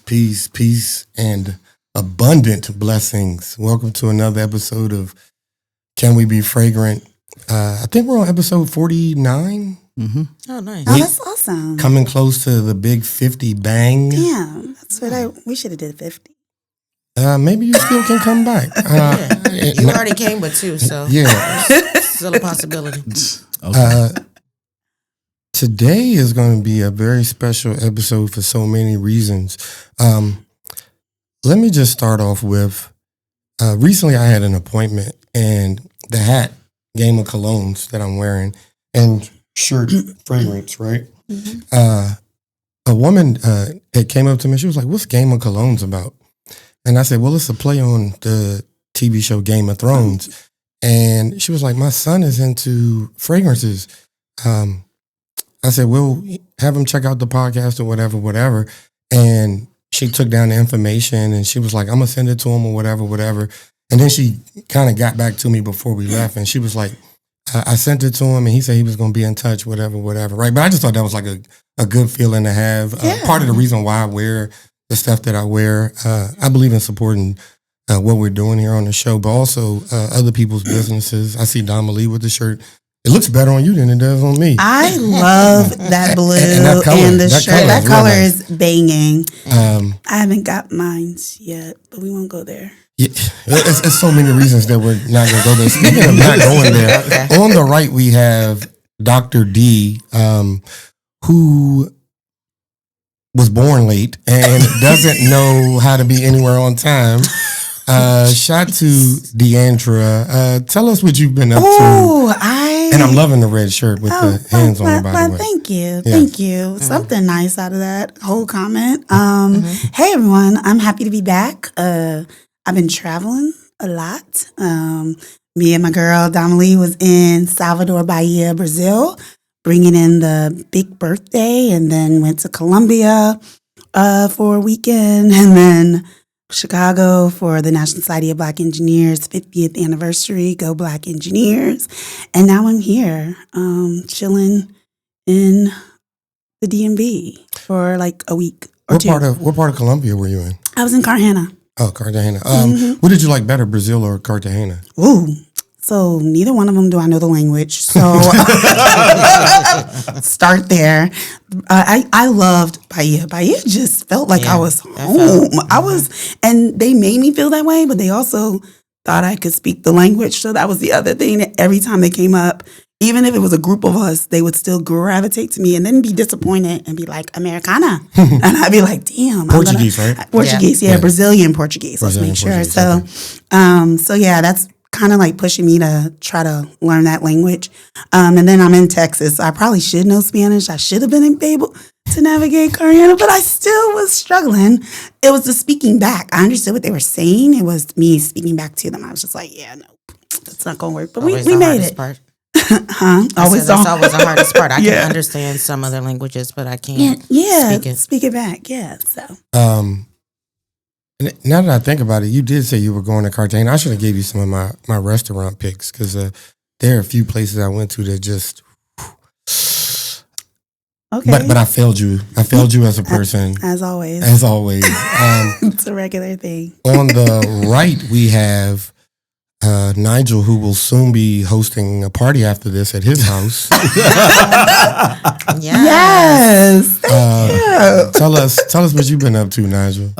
peace, and abundant blessings. Welcome to another episode of Can We Be Fragrant? I think we're on episode 49. Mm-hmm. Oh, nice. Oh, that's awesome. Coming close to the big 50 bang. Damn, that's what we should have did 50. Maybe you still can come back. You already came with 2, so yeah, still a possibility. Okay. Today is going to be a very special episode for so many reasons. Let me just start off with, recently I had an appointment and the hat, Game of Colognes that I'm wearing, and shirt fragrance, right? Mm-hmm. A woman had came up to me. She was like, "What's Game of Colognes about?" And I said, "Well, it's a play on the TV show Game of Thrones." And she was like, "My son is into fragrances." I said, "Well, have him check out the podcast or whatever." And she took down the information and she was like, "I'm going to send it to him or whatever. And then she kind of got back to me before we left. And she was like, I sent it to him and he said he was going to be in touch, whatever. Right. But I just thought that was like a good feeling to have. Yeah. Part of the reason why I wear the stuff that I wear, I believe in supporting what we're doing here on the show, but also other people's businesses. I see Dom Lee with the shirt. It looks better on you than it does on me. I love that blue and the shirt. That color is banging. I haven't got mine yet, but we won't go there. Yeah, it's so many reasons that we're not going to go there. Speaking of not going there, okay. On the right we have Dr. D, who was born late and doesn't know how to be anywhere on time. Shout to Deandra. Tell us what you've been up to. And I'm loving the red shirt with the hands on it, by the way. Thank you. Thank you. Mm-hmm. Something nice out of that whole comment. Hey, everyone. I'm happy to be back. I've been traveling a lot. Me and my girl, Donnelly, was in Salvador, Bahia, Brazil, bringing in the big birthday, and then went to Colombia for a weekend, and then Chicago for the National Society of Black Engineers 50th anniversary. Go Black Engineers. And now I'm here chilling in the DMV for like a week or two. What part of Colombia were you in? I was in Cartagena. Oh, Cartagena. What did you like better, Brazil or Cartagena? Ooh. So neither one of them do I know the language. So start there. I loved Bahia. Bahia just felt like I was home. And they made me feel that way, but they also thought I could speak the language. So that was the other thing. That every time they came up, even if it was a group of us, they would still gravitate to me and then be disappointed and be like, Americana. And I'd be like, damn. Portuguese, right? Portuguese, yeah. Brazilian Portuguese. Let's make sure. So, so yeah, that's kind of like pushing me to try to learn that language. And then I'm in Texas. I probably should know Spanish. I should have been able to navigate Cartagena, but I still was struggling. It was the speaking back. I understood what they were saying. It was me speaking back to them. I was just like, yeah, no, it's not going to work. But we made it. Part. That's always the hardest part. I can understand some other languages, but I can't speak it back. Yeah. So. Now that I think about it, you did say you were going to Cartagena. I should have gave you some of my restaurant picks because there are a few places I went to that just. Okay. But I failed you. I failed you as a person. As always. It's a regular thing. On the right, we have Nigel, who will soon be hosting a party after this at his house. Yes. Thank you. Tell us what you've been up to, Nigel.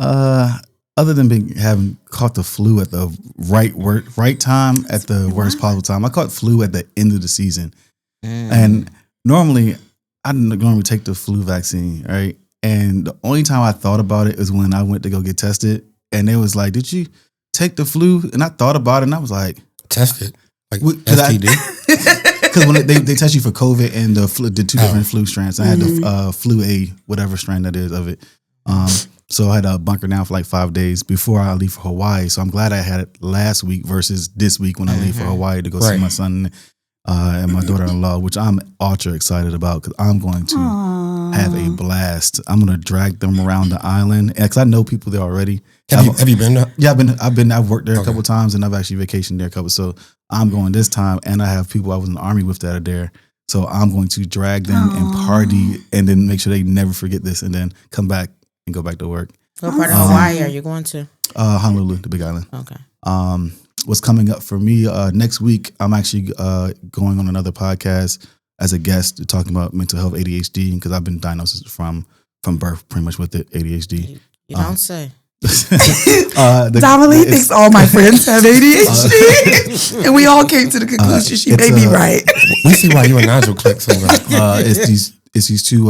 Other than having caught the flu at the right time at the worst possible time, I caught flu at the end of the season, and normally I didn't normally take the flu vaccine, right? And the only time I thought about it is when I went to go get tested, and they was like, "Did you take the flu?" And I thought about it, and I was like, "Tested, like STD." Because when they test you for COVID and the two different flu strands, I had the flu A, whatever strand that is of it. So I had to bunker down for like 5 days before I leave for Hawaii. So I'm glad I had it last week versus this week when I leave for Hawaii to go see my son and my daughter-in-law, which I'm ultra excited about because I'm going to have a blast. I'm going to drag them around the island because I know people there already. Have you been there? Yeah, I've worked there a couple times and I've actually vacationed there a couple. So I'm going this time, and I have people I was in the Army with that are there. So I'm going to drag them and party and then make sure they never forget this and then come back and go back to work. What part of Hawaii are you going to? Honolulu, the Big Island. Okay. What's coming up for me next week? I'm actually going on another podcast as a guest talking about mental health, ADHD, because I've been diagnosed from birth pretty much with it, ADHD. You don't say. Dominique thinks all my friends have ADHD, and we all came to the conclusion she may be right. We see why you and Nigel click so well. It's these two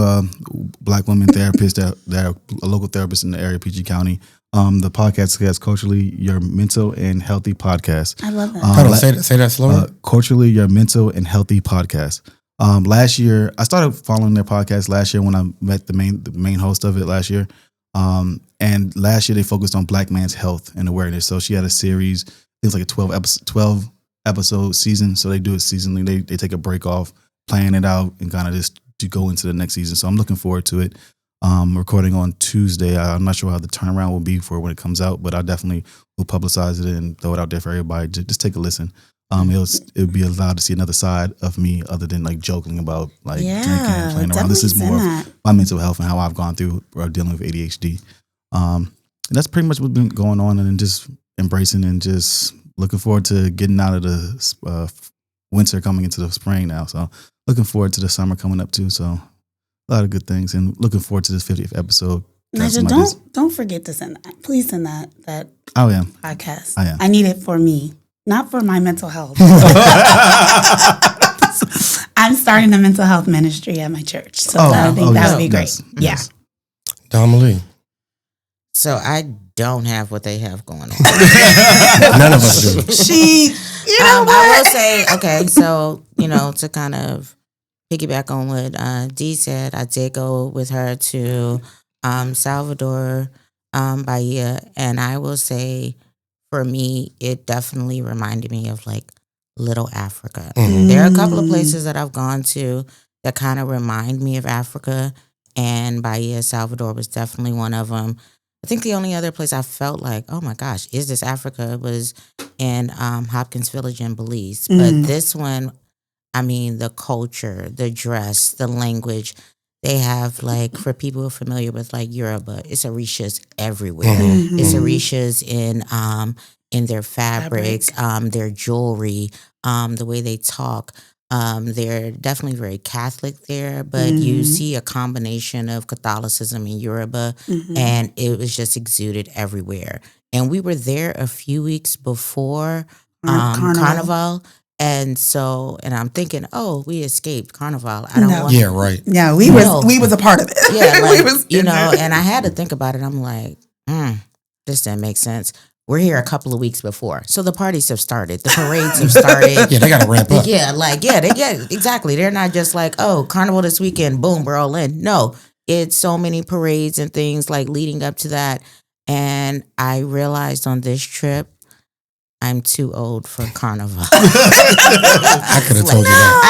black women therapists that are local therapists in the area, PG County. The podcast is Culturally Your Mental and Healthy Podcast. I love that. Hold on, say that slower. Culturally Your Mental and Healthy Podcast. Last year, I started following their podcast last year when I met the main host of it last year. And last year they focused on Black man's health and awareness. So she had a series, I think it's like a 12 episode season. So they do it seasonally. They take a break off, plan it out, and kind of just to go into the next season. So I'm looking forward to it. Recording on Tuesday. I'm not sure how the turnaround will be for when it comes out, but I definitely will publicize it and throw it out there for everybody. Just take a listen. It'll be allowed to see another side of me other than like joking about like drinking and playing around. This is more of my mental health and how I've gone through dealing with ADHD. And that's pretty much what's been going on, and just embracing and just looking forward to getting out of the winter coming into the spring now. So looking forward to the summer coming up too. So a lot of good things, and looking forward to this 50th episode. Nigel, don't forget to send that. Please send that. I am. Podcast. I am. I need it for me, not for my mental health. I'm starting a mental health ministry at my church, so I think that would be great. Yes. Dominique. So I don't have what they have going on. None of us do. I will say, okay, so, to kind of piggyback on what Dee said, I did go with her to Salvador, Bahia, and I will say, for me, it definitely reminded me of like Little Africa. Mm-hmm. There are a couple of places that I've gone to that kind of remind me of Africa, and Bahia, Salvador was definitely one of them. I think the only other place I felt like, oh my gosh, is this Africa, was in Hopkins Village in Belize. But this one, I mean, the culture, the dress, the language, they have like, for people who are familiar with like Yoruba, it's Orishas everywhere. Mm-hmm. It's Orishas in their fabrics, their jewelry, the way they talk. They're definitely very Catholic there, but you see a combination of Catholicism and Yoruba, and it was just exuded everywhere. And we were there a few weeks before Carnival. And I'm thinking, oh, we escaped Carnival. I don't want. Yeah, right. Yeah, we was a part of it. Yeah, like, and I had to think about it. I'm like, this didn't make sense. We're here a couple of weeks before. So the parties have started. The parades have started. Yeah, they got to ramp up. Exactly. They're not just like, oh, Carnival this weekend, boom, we're all in. No, it's so many parades and things like leading up to that. And I realized on this trip, I'm too old for Carnival. I could have told you that.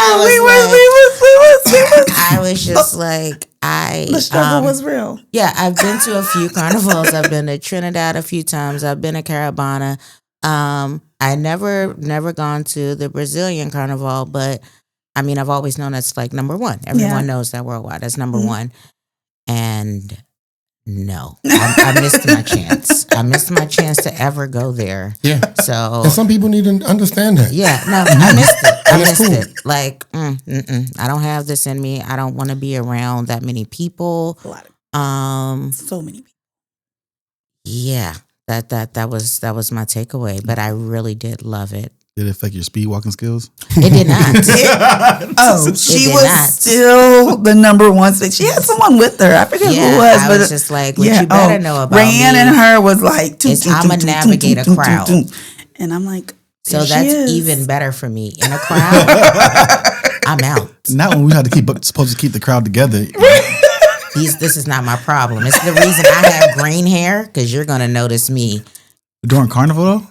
I was just like, the struggle was real. Yeah, I've been to a few carnivals. I've been to Trinidad a few times. I've been to Carabana. I never gone to the Brazilian carnival, but I mean, I've always known that's like number one. Everyone knows that worldwide. That's number one. And no, I missed my chance. I missed my chance to ever go there. Yeah. So, and some people need to understand that. Yeah. No, I missed it. I missed it. Like, I don't have this in me. I don't want to be around that many people. A lot of so many people. Yeah. That was my takeaway. But I really did love it. Did it affect your speed walking skills? It did not. She was still the number one. She had someone with her. I forget who it was. I was just like, what you better know about Rand me. and her was like, I'm going to navigate a crowd. And I'm like, so that's even better for me. In a crowd, I'm out. Not when we had to supposed to keep the crowd together. This is not my problem. It's the reason I have green hair, because you're going to notice me. During Carnival, though?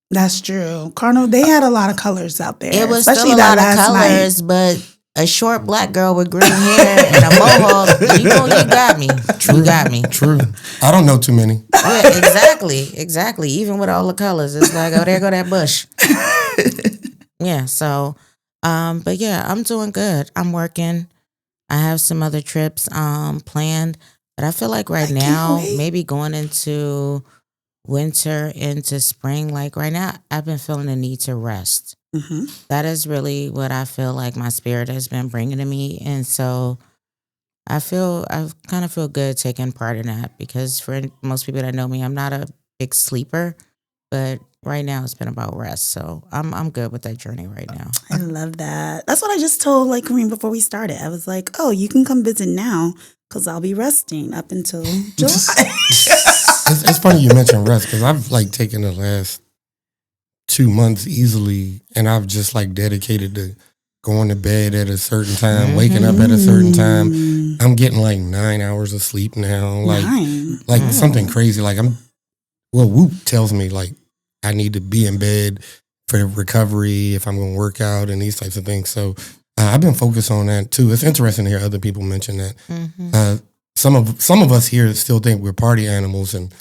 That's true. Carnival, they had a lot of colors out there. It was especially still a lot of colors, but a short black girl with green hair and a mohawk, you got me. True. You got me. True. I don't know too many. Yeah, exactly. Even with all the colors, it's like, oh, there go that bush. Yeah, so, but yeah, I'm doing good. I'm working. I have some other trips planned. But I feel like right now, maybe going into winter, into spring, like right now, I've been feeling the need to rest. Mm-hmm. That is really what I feel like my spirit has been bringing to me. And so I kind of feel good taking part in that, because for most people that know me, I'm not a big sleeper, but right now it's been about rest. So I'm good with that journey right now. I love that. That's what I just told like Kareem before we started. I was like, oh, you can come visit now because I'll be resting up until July. It's funny you mentioned rest, because I've like taken the last 2 months easily, and I've just like dedicated to going to bed at a certain time, waking up at a certain time. I'm getting like 9 hours of sleep now, like something crazy. Like Whoop tells me like I need to be in bed for recovery if I'm going to work out and these types of things. So I've been focused on that too. It's interesting to hear other people mention that. Some of us here still think we're party animals and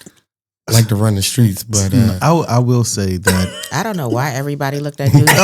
like to run the streets, but I will say that I don't know why everybody looked at you. You could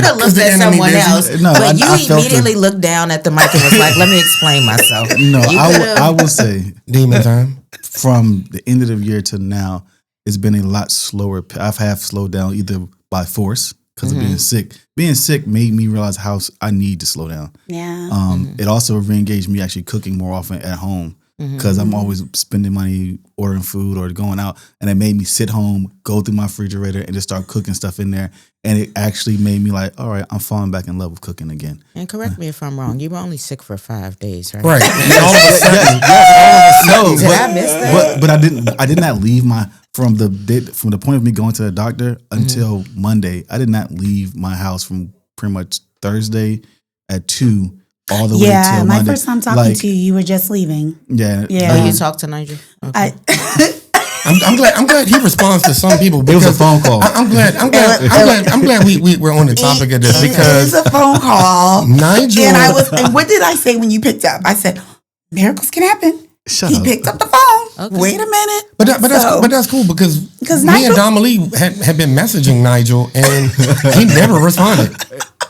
have looked at someone else, but you immediately looked down at the mic and was like, "Let me explain myself." No, I will say, demon time. From the end of the year to now, it's been a lot slower. I've slowed down either by force because of being sick. Being sick made me realize how I need to slow down. Yeah. It also re-engaged me actually cooking more often at home. Because I'm always spending money ordering food or going out, and it made me sit home, go through my refrigerator, and just start cooking stuff in there. And it actually made me like, all right, I'm falling back in love with cooking again. And correct me if I'm wrong, you were only sick for 5 days, right? Right. I miss that? But I did not leave from the point of me going to the doctor until Monday. I did not leave my house from pretty much Thursday at 2. All the way till my Monday. first time talking to you, you were just leaving. Yeah. Oh, you talked to Nigel? Okay. I'm glad he responds to some people. It was a phone call. I'm glad we're on the topic of this, because it was a phone call. Nigel and what did I say when you picked up? I said, miracles can happen. He picked up the phone. Okay. Wait a minute. But that's cool, because me and Domily had been messaging Nigel, and he never responded.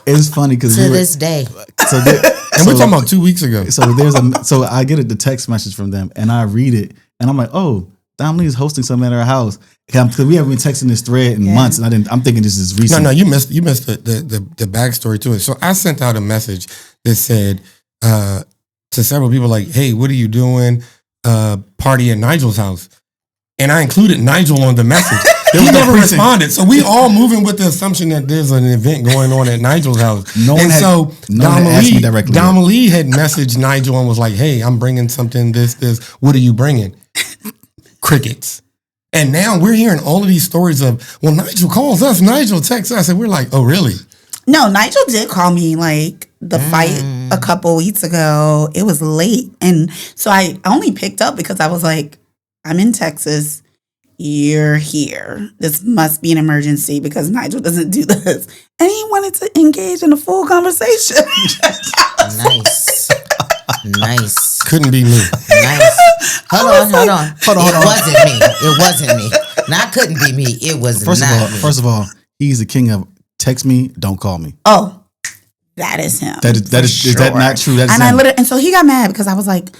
It's funny because to this day. And we're talking about 2 weeks ago. So I get the text message from them, and I read it, and I'm like, oh, Domily is hosting something at our house, because we haven't been texting this thread in months, and I'm thinking this is recent. No, you missed the backstory to it. So I sent out a message that said to several people like, hey, what are you doing? Party at Nigel's house. And I included Nigel on the message. He never responded. So we all moving with the assumption that there's an event going on at Nigel's house. Domily had messaged Nigel and was like, hey, I'm bringing something, this. What are you bringing? Crickets. And now we're hearing all of these stories of, well, Nigel calls us, Nigel texts us. And we're like, oh, really? No, Nigel did call me like the fight a couple weeks ago. It was late. And so I only picked up because I was like, I'm in Texas. You're here. This must be an emergency because Nigel doesn't do this. And he wanted to engage in a full conversation. Nice. Couldn't be me. Nice. Hold on. It wasn't me. Not couldn't be me. It was me. First of all, he's the king of text me, don't call me. Oh, that is him. Is that not true? That is him. And so he got mad because I was like,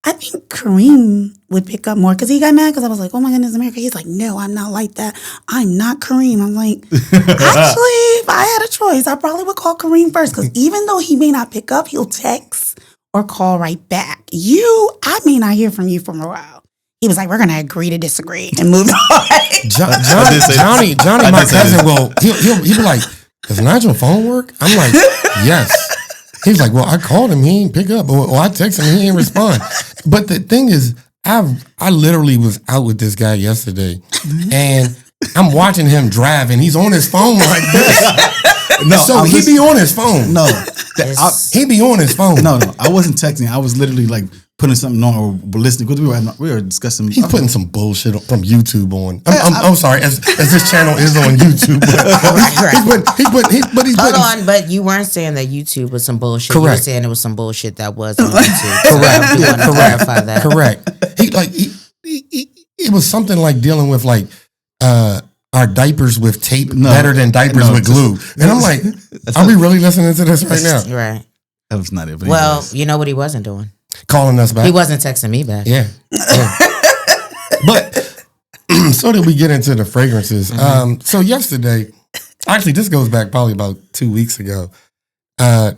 I think Kareem would pick up more, because he got mad because I was like, oh my goodness, America. He's like, no, I'm not like that. I'm not Kareem. I'm like, actually, if I had a choice, I probably would call Kareem first, because even though he may not pick up, he'll text or call right back. I may not hear from you for a while. He was like, we're going to agree to disagree and move on. Johnny, my cousin, he'll be like, does Nigel's phone work? I'm like, yes. He's like, well, I called him, he ain't pick up. Or I texted him, he ain't respond. But the thing is, I literally was out with this guy yesterday, and I'm watching him drive, and he's on his phone like this. He be on his phone. He be on his phone. No, I wasn't texting. I was literally like putting something on or listening, because we were discussing. He's putting some bullshit from YouTube on. I'm sorry, as this channel is on YouTube. Hold on, but you weren't saying that YouTube was some bullshit. Correct. You were saying it was some bullshit that was on YouTube. Correct. So want to clarify that. Correct. It was something like dealing with like our diapers with tape better than diapers with glue. And I'm like, are we really listening to this right now? Right. That was not it. But Well, anyways. you know what he wasn't doing? Calling us back. He wasn't texting me back. Yeah. But so did we get into the fragrances. So yesterday, actually, this goes back probably about 2 weeks ago. I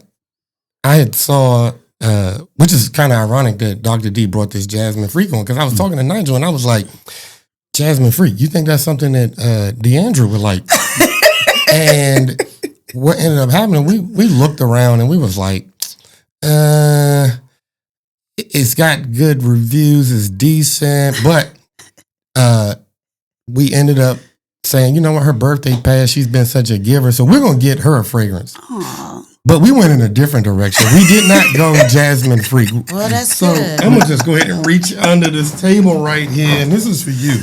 had saw, which is kind of ironic that Dr. D brought this Jasmine Freak on, because I was talking to Nigel and I was like, Jasmine Freak, you think that's something that DeAndre would like? And what ended up happening, we looked around and we was like, it's got good reviews, it's decent, but we ended up saying, you know what, her birthday passed, she's been such a giver, so we're going to get her a fragrance. Aww. But we went in a different direction. We did not go Jasmine Freak. Well, that's So good. I'm going to just go ahead and reach under this table right here, and this is for you,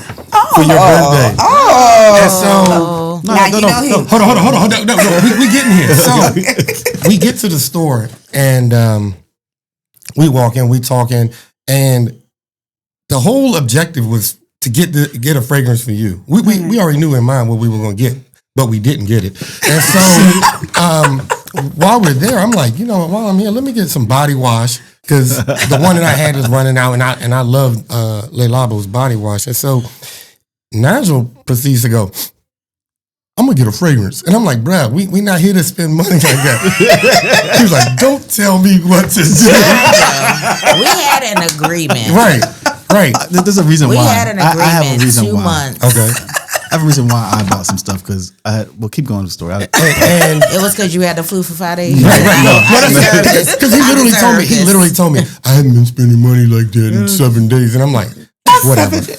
for your birthday. And so, Now you know who. hold on. No, we getting here. So we get to the store, and we walk in, we talking, and the whole objective was to get a fragrance for you. We already knew in mind what we were going to get, but we didn't get it. And so while we're there, I'm like, you know what, while I'm here, let me get some body wash, because the one that I had is running out, and I love Le Labo's body wash. And so Nigel proceeds to go, I'm going to get a fragrance. And I'm like, bruh, we not here to spend money like that. He was like, don't tell me what to do. We had an agreement. Right. There's a reason We why. had an agreement. I have a reason 2 why. months. Okay. I have a reason why I bought some stuff, because well, keep going to the story. And It was because you had the flu for 5 days. right. No, I deserve this. because he literally told me, I haven't been spending money like that in 7 days. And I'm like, whatever. But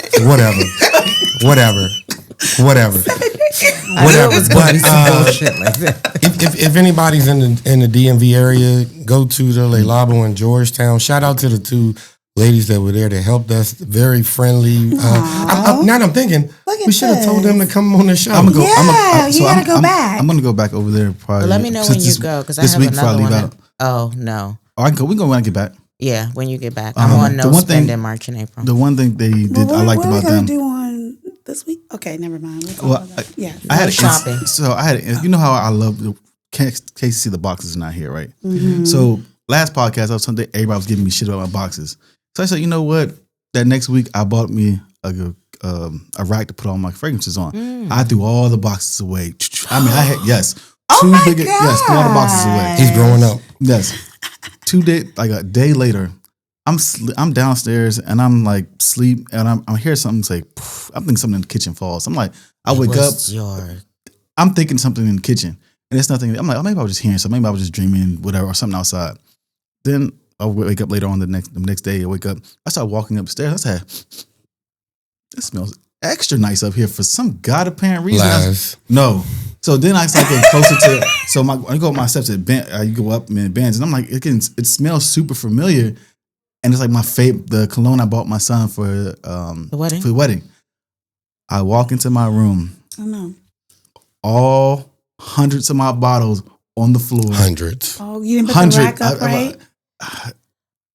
Bullshit like that. if anybody's in the DMV area, go to the Le Labo in Georgetown. Shout out to the 2 ladies that were there that helped us. Very friendly. Now that I'm thinking, we should have told them to come on the show. I'm gonna go. You gotta go back. I'm gonna go back over there probably. But let me know when you go, because I have another one. Oh, no. I can go. We can go when I get back. Yeah, when you get back. I'm on no spend in March and April. The one thing they did I liked what about are we them. gonna do on this week? Okay, never mind. Well, I had shopping. So I had, you know how I love the KCC. The boxes are not here, right? Mm-hmm. So last podcast, I was Sunday. Everybody was giving me shit about my boxes. So I said, you know what? That next week, I bought me a rack to put all my fragrances on. I threw all the boxes away. I mean, I had threw all the boxes away. He's growing up. Yes, 2 days, like a day later, I'm downstairs and I'm like sleep, and I'm hearing something say, poof. I'm thinking something in the kitchen falls. I'm like, I wake up, I'm thinking something in the kitchen, and it's nothing. I'm like, oh, maybe I was just hearing something, maybe I was just dreaming, whatever, or something outside. Then I wake up later on the next day. I wake up, I start walking upstairs. I said, it smells extra nice up here for some god apparent reason. Lies. No. So then I start getting closer to. So I go up my steps at you go up in bands, and I'm like, it smells super familiar, and it's like my favorite, the cologne I bought my son for the wedding. For the wedding. I walk into my room. Oh no. All hundreds of my bottles on the floor. Hundreds. Oh, you didn't put the rack up, right?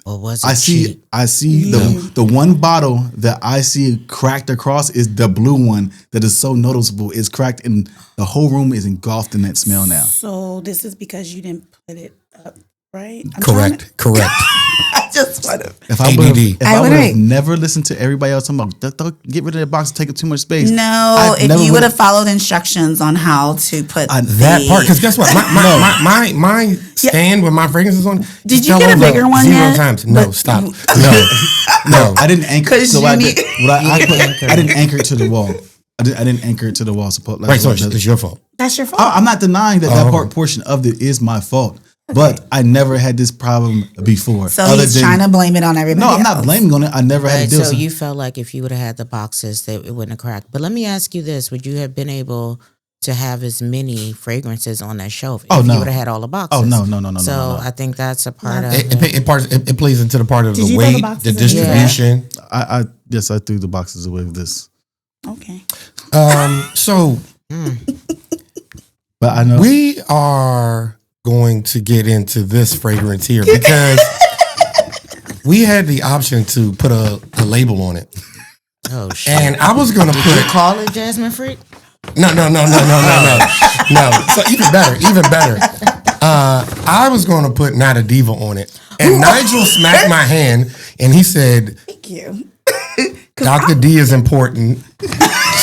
Or was it I see the one bottle that I see cracked across is the blue one that is so noticeable. It's cracked, and the whole room is engulfed in that smell now. So this is because you didn't put it up, right? Correct. I just want to. If I would have never listened to everybody else talking about, don't get rid of that box, take up too much space. No, if you would have followed instructions on how to put that part, because guess what? My stand with my fragrances on. Did you get a bigger one 0 yet? times. No, stop. No. I didn't anchor. So I didn't anchor it to the wall. I didn't anchor it to the wall. Right, so it's your fault. That's your fault. I'm not denying that portion of it is my fault. But I never had this problem before. So he's trying to blame it on everybody else. I'm not blaming on it. I never had to deal with it. So you felt like if you would have had the boxes, that it wouldn't have cracked. But let me ask you this. Would you have been able to have as many fragrances on that shelf if you would have had all the boxes? Oh, no. So I think that's a part of it plays into the part of the weight, the distribution. I threw the boxes away with this. Okay. But I know. We are going to get into this fragrance here because we had the option to put a label on it. Oh shit! And I was gonna call it Jasmine Freak. No. So even better. I was going to put Not a Diva on it. And Nigel smacked my hand and he said, Thank you. Dr. D is important.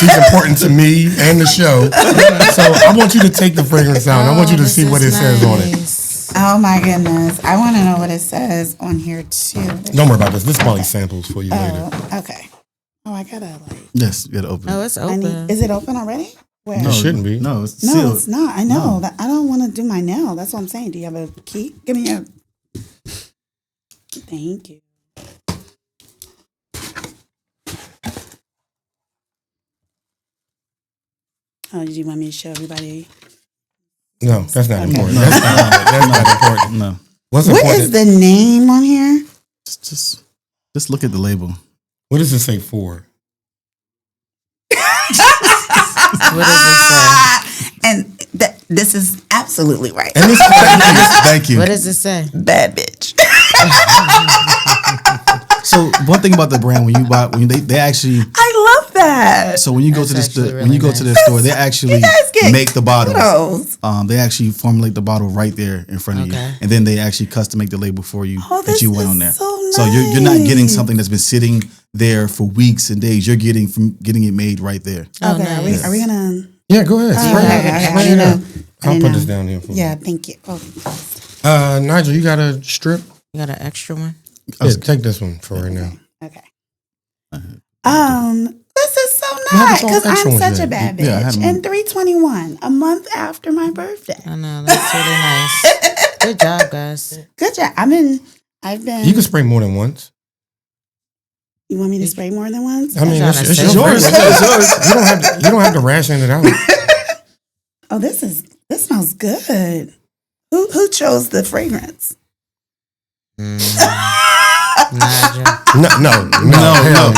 She's important to me and the show. So I want you to take the fragrance out. I want you to see what it says on it. Oh my goodness. I want to know what it says on here too. Don't worry about this. This is probably samples for you later. Okay. Oh, I gotta Yes, you gotta open. Oh, it's open. Is it open already? Where? It shouldn't be. No, it's No, sealed. it's not. I know that. I don't want to do my nail. That's what I'm saying. Do you have a key? Give me a. Thank you. Oh, did you want me to show everybody? No, that's not important. No. That's not important. No, What's What important? is the name on here? just look at the label. What does it say for? What does it say? And this is absolutely right. And this, Thank you. What does it say? Bad bitch. So one thing about the brand, when they actually, I love that. so when you go That's to this, actually when you go really to their store, they actually guys get make the bottles. Kudos. They actually formulate the bottle right there in front of you, Okay. and then they actually custom make the label for you Oh, that you went this on there. is so So you're not getting nice. something that's been sitting there for weeks and days. You're getting it made right there. Oh, Okay, nice. are we gonna? yeah, go ahead. Spray okay, it. okay. Spray I it didn't up. know. I I'll didn't put know. this down here for you. Yeah, thank you. Oh, Nigel, you got a strip? You got an extra one? Yeah, take this one for right now. okay. This is so You have nice the because extra I'm ones such there. a bad Yeah, I had bitch. them. And 321, a month after my birthday. I know. That's really nice. Good job, guys. Good job. I've been. You can spray more than once. You want me to spray more than once? I mean, That's it's what I yours. said. It's yours. You don't have to ration it out. Oh, this smells good. Who chose the fragrance? Nigel. No, hell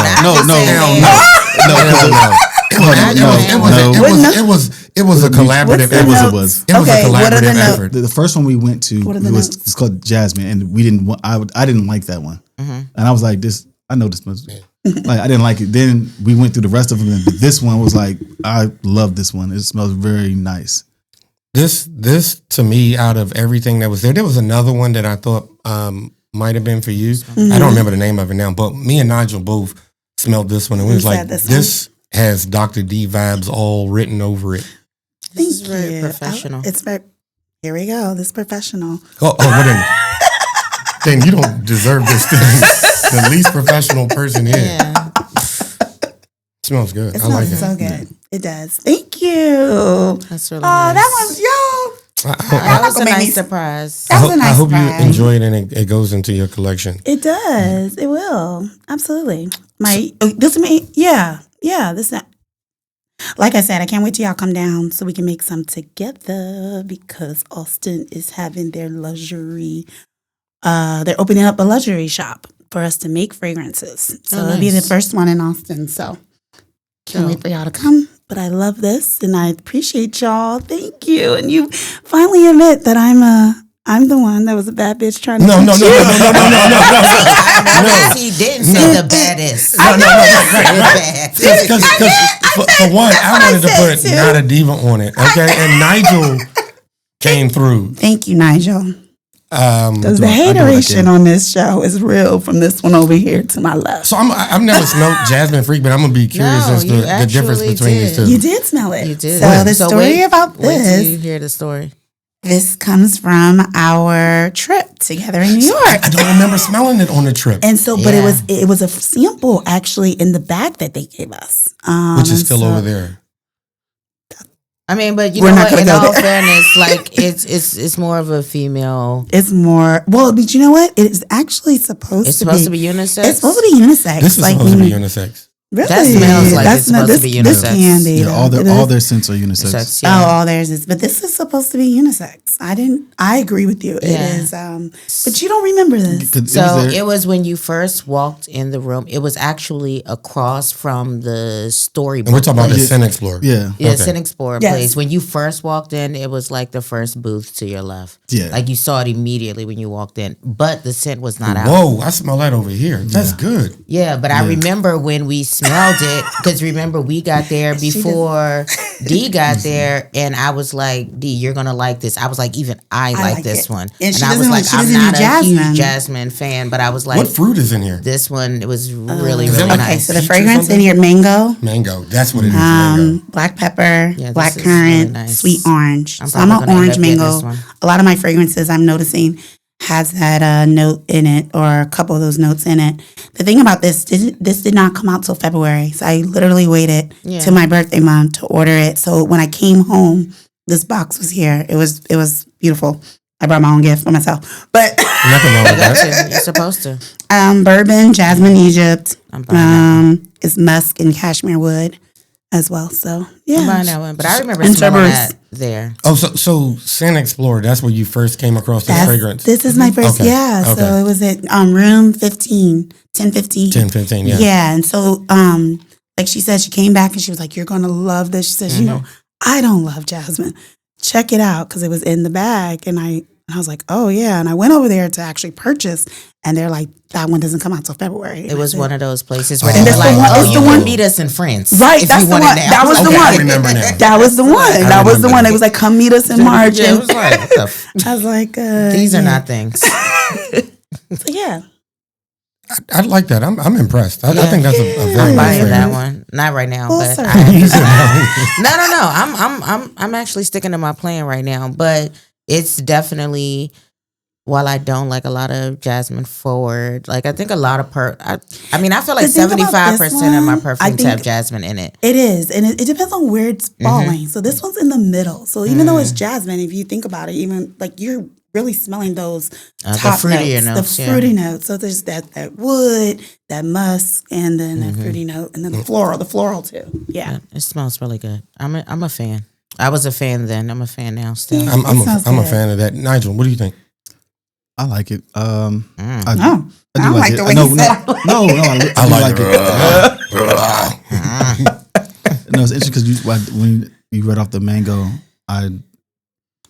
It was a collaborative. What's the It was notes? a Okay, what are the collaborative notes? effort. The first one we went to What are the notes? it's called Jasmine, and we didn't. I didn't like that one, and I was like, "This, I know this smells." Like I didn't like it. Then we went through the rest of them, and this one was like, I love this one. It smells very nice. This to me, out of everything that was there was another one that I thought might have been for you. I don't remember the name of it now, but me and Nigel both smelled this one, and we was like, this has Dr. D vibes all written over it. Thank This is very you. professional. It's very. Here we go. This is professional. Well, then you don't deserve this thing. The least professional person here. Yeah. Smells good. It I like smells it. so good. It does. Thank you. That's really Oh, nice. that was yo. That was a Make me- nice surprise. That was a nice I hope surprise. you enjoy it and it goes into your collection. It does. It will. Absolutely. This not. Like I said, I can't wait till y'all come down so we can make some together because Austin is having their luxury. They're opening up a luxury shop for us to make fragrances. So it'll be the first one in Austin. So can't wait for y'all to come. But I love this and I appreciate y'all. Thank you. And you finally admit that I'm the one that was a bad bitch trying to No. teach you. Notice he didn't say the baddest. Right. Because for one, I wanted to said put too. Not a Diva on it. Okay. And Nigel came through. Thank you, Nigel. Because the I do what I hateration can. on this show is real from this one over here to my left. So I've never smelled Jasmine Freak, but I'm gonna be curious No, as to you the difference actually between these did. two. You did smell it. You did. So the story wait- about wait till this, you hear the story. this comes from our trip together in New York. I don't remember smelling it on the trip, And so, but Yeah. it was a sample actually in the bag that they gave us, which is and still so- over there. I mean, but you We're know not what? gonna In go all there. fairness, like it's more of a female. It's more well, but you know what? It is actually supposed It's to supposed be. to be unisex. It's supposed to be unisex. This is like supposed to be when- unisex. Really? That smells like it's supposed to be This unisex. can be. Yeah, though. all their scents are unisex. Sex, Oh, yeah. all theirs is, but this is supposed to be unisex. I agree with you. It Yeah. is, but you don't remember this. 'Cause So there- it was when you first walked in the room. It was actually across from the storybook. And we're talking about the place. Sin Explorer. yeah, Yeah, Okay. Sin Explorer Yes. place. When you first walked in, it was like the first booth to your left. Yeah. Like you saw it immediately when you walked in, but the scent was not out. Whoa, I smell that over here. That's good. Yeah, but I remember when we smelled it because remember we got there before D got there, and I was like, D, you're gonna like this. I was like, even I like this one, and I was like, I'm not a huge jasmine fan, but I was like, what fruit is in here? This one, it was really nice. Okay, so the fragrance in here: mango, that's what it is. Mango. black pepper, black currant, really nice. sweet orange. So I'm an orange mango. A lot of my fragrances, I'm noticing, has that note in it, or a couple of those notes in it. The thing about this did not come out till February, so I literally waited to my birthday month to order it. So when I came home, this box was here. It was beautiful. I brought my own gift for myself, but nothing wrong with that. You're supposed to. Bourbon, jasmine, Egypt. It's musk and cashmere wood as well. So yeah, I'm buying that one. But I remember smelling that there. Oh, so San Explorer, that's where you first came across this fragrance. This is my first, So it was at room 1015. 1015, yeah. Yeah, and so like she said, she came back and she was like, "You're gonna love this." She says, "You know, I don't love jasmine. Check it out," because it was in the bag, and I was like, "Oh yeah," and I went over there to actually purchase, and they're like, "That one doesn't come out till February." It was one of those places where they were like, you can meet us in France, right? That's the one. That was the one. I remember now. That was the one. That was the one. It was like, "Come meet us in March." Yeah, it was like, what the I was like, these are not things. So yeah. I like that. I'm impressed. I think that's a very I'm nice buying fragrance. that one. Not right now, but no. I'm actually sticking to my plan right now. But it's definitely, while I don't like a lot of jasmine forward, like I think a lot of I feel like 75% of my perfumes have jasmine in it. It is, and it depends on where it's falling. So this one's in the middle. So even though it's jasmine, if you think about it, even like you're really smelling those top notes, the fruity notes. So there's that wood, that musk, and then that fruity note, and then the floral too. Yeah, it smells really good. I'm a fan. I was a fan then. I'm a fan now still. I'm a fan of that. Nigel, what do you think? I like it. I do like the way you said it. I like it. No, it's interesting because when you read off the mango, I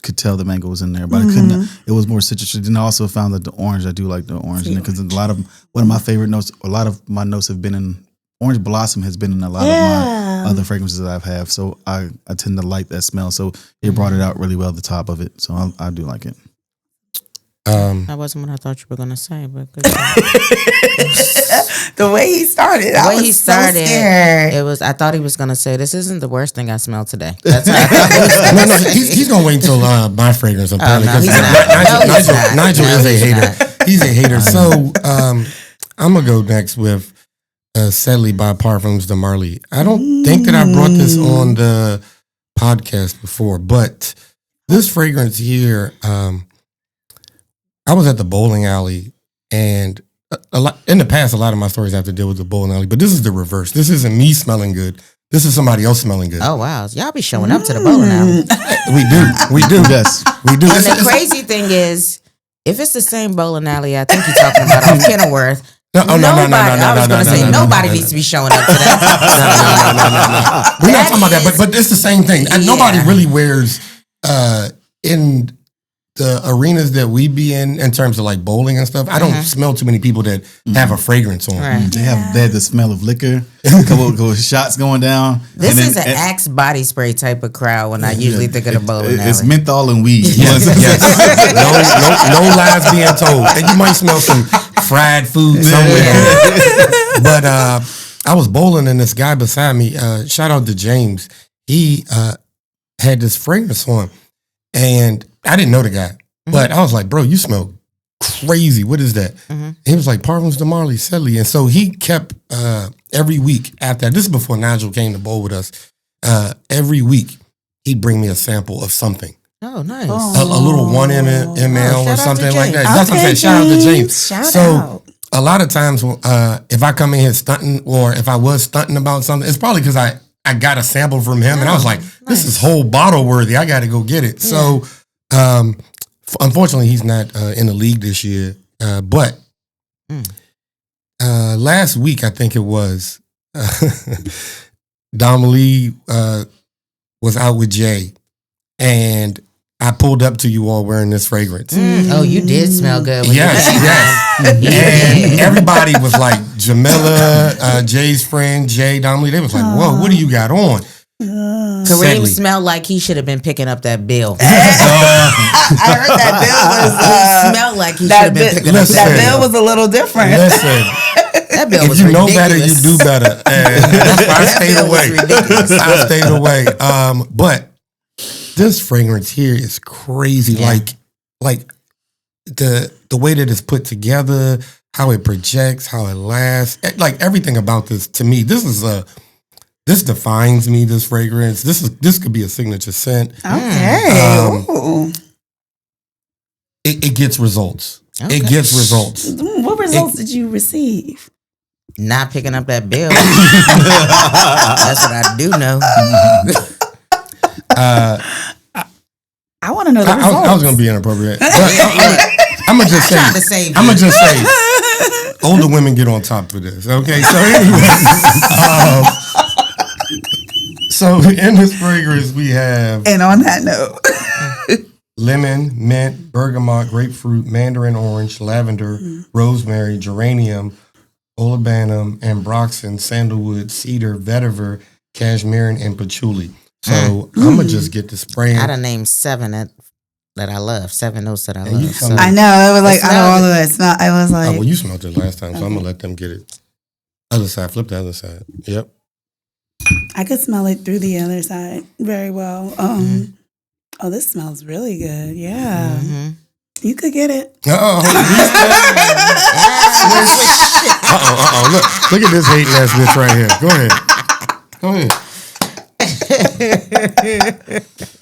could tell the mango was in there, but I couldn't. It was more citrusy. And I also found that the orange, I do like the orange in it because one of my favorite notes. A lot of my notes have been in orange blossom. Has been in a lot of my other fragrances that I've had. So I tend to like that smell. So it brought it out really well. The top of it. So I do like it. That wasn't what I thought you were gonna say, but good the way he started, I was so scared. It was. I thought he was gonna say, "This isn't the worst thing I smelled today." That's how I thought no, he's gonna wait until my fragrance apparently because Nigel is a hater. He's a hater. So I'm gonna go next with Sedley by Parfums de Marly. I don't think that I brought this on the podcast before, but this fragrance here. I was at the bowling alley, and in the past, a lot of my stories have to deal with the bowling alley, but this is the reverse. This isn't me smelling good. This is somebody else smelling good. Oh, wow. Y'all be showing up to the bowling alley. We do. Yes, we do. And the crazy thing is, if it's the same bowling alley I think you're talking about on Kenilworth, nobody needs to be showing up to that. No. We're not talking about that, but it's the same thing. And nobody really wears in the arenas that we be in terms of like bowling and stuff. I don't smell too many people that have a fragrance on. Right. They have the smell of liquor, a couple of shots going down. This is an Axe body spray type of crowd when I usually think of the bowling alley. It's menthol and weed. Yes. No lies being told. And you might smell some fried food somewhere. But I was bowling and this guy beside me, shout out to James, he had this fragrance on. And I didn't know the guy, but I was like, bro, you smell crazy. What is that? He was like, Parfums de Marly, Sedley. And so he kept every week after that. This is before Nigel came to bowl with us. Every week, he'd bring me a sample of something. Oh, nice. A little 1 ml or something like that. That's what I'm saying. Shout out to James. Shout out. A lot of times, if I come in here stunting or if I was stunting about something, it's probably because I got a sample from him and I was like, this is whole bottle worthy. I got to go get it. So, unfortunately, he's not in the league this year. But last week, I think it was, Dom Lee was out with Jay. And I pulled up to you all wearing this fragrance. Oh, you did smell good. When Yes. And everybody was like, Jamila, Jay's friend, Jay, Domley, they was like, whoa, what do you got on? Kareem smelled like he should have been picking up that bill. I heard that bill was. Smelled like he should have been picking up that bill was a little different. Listen, that bill. if Was you ridiculous. know better, you do better. And that's why I stayed away. I stayed away. But this fragrance here is crazy. Yeah. Like the way that it's put together, how it projects, how it lasts, like everything about this. To me, this defines me. This fragrance. This could be a signature scent. Okay. It gets results. Okay. It gets results. What results did you receive? Not picking up that bill. That's what I do know. I want to know the results. I was going to be inappropriate. But I'm going to just Trying to save I'm you. going to just say, older women get on top for this. Okay, so anyway. So in this fragrance, we have And on that note, lemon, mint, bergamot, grapefruit, mandarin orange, lavender, rosemary, geranium, olibanum, ambroxan, sandalwood, cedar, vetiver, cashmere, and patchouli. So I'm going to just get the spraying. I done named 7 that I love. 7 notes that I And you love. tell So. me- I know it was like It out of all smelled of that smell. I was Oh, like, well, you smelled it last time, so I'm going to let them get it. Other side, flip the other side. Yep. I could smell it through the other side very well. Oh, this smells really good. Yeah, Mhm. you could get it. Look at this hating ass bitch right here. Go ahead.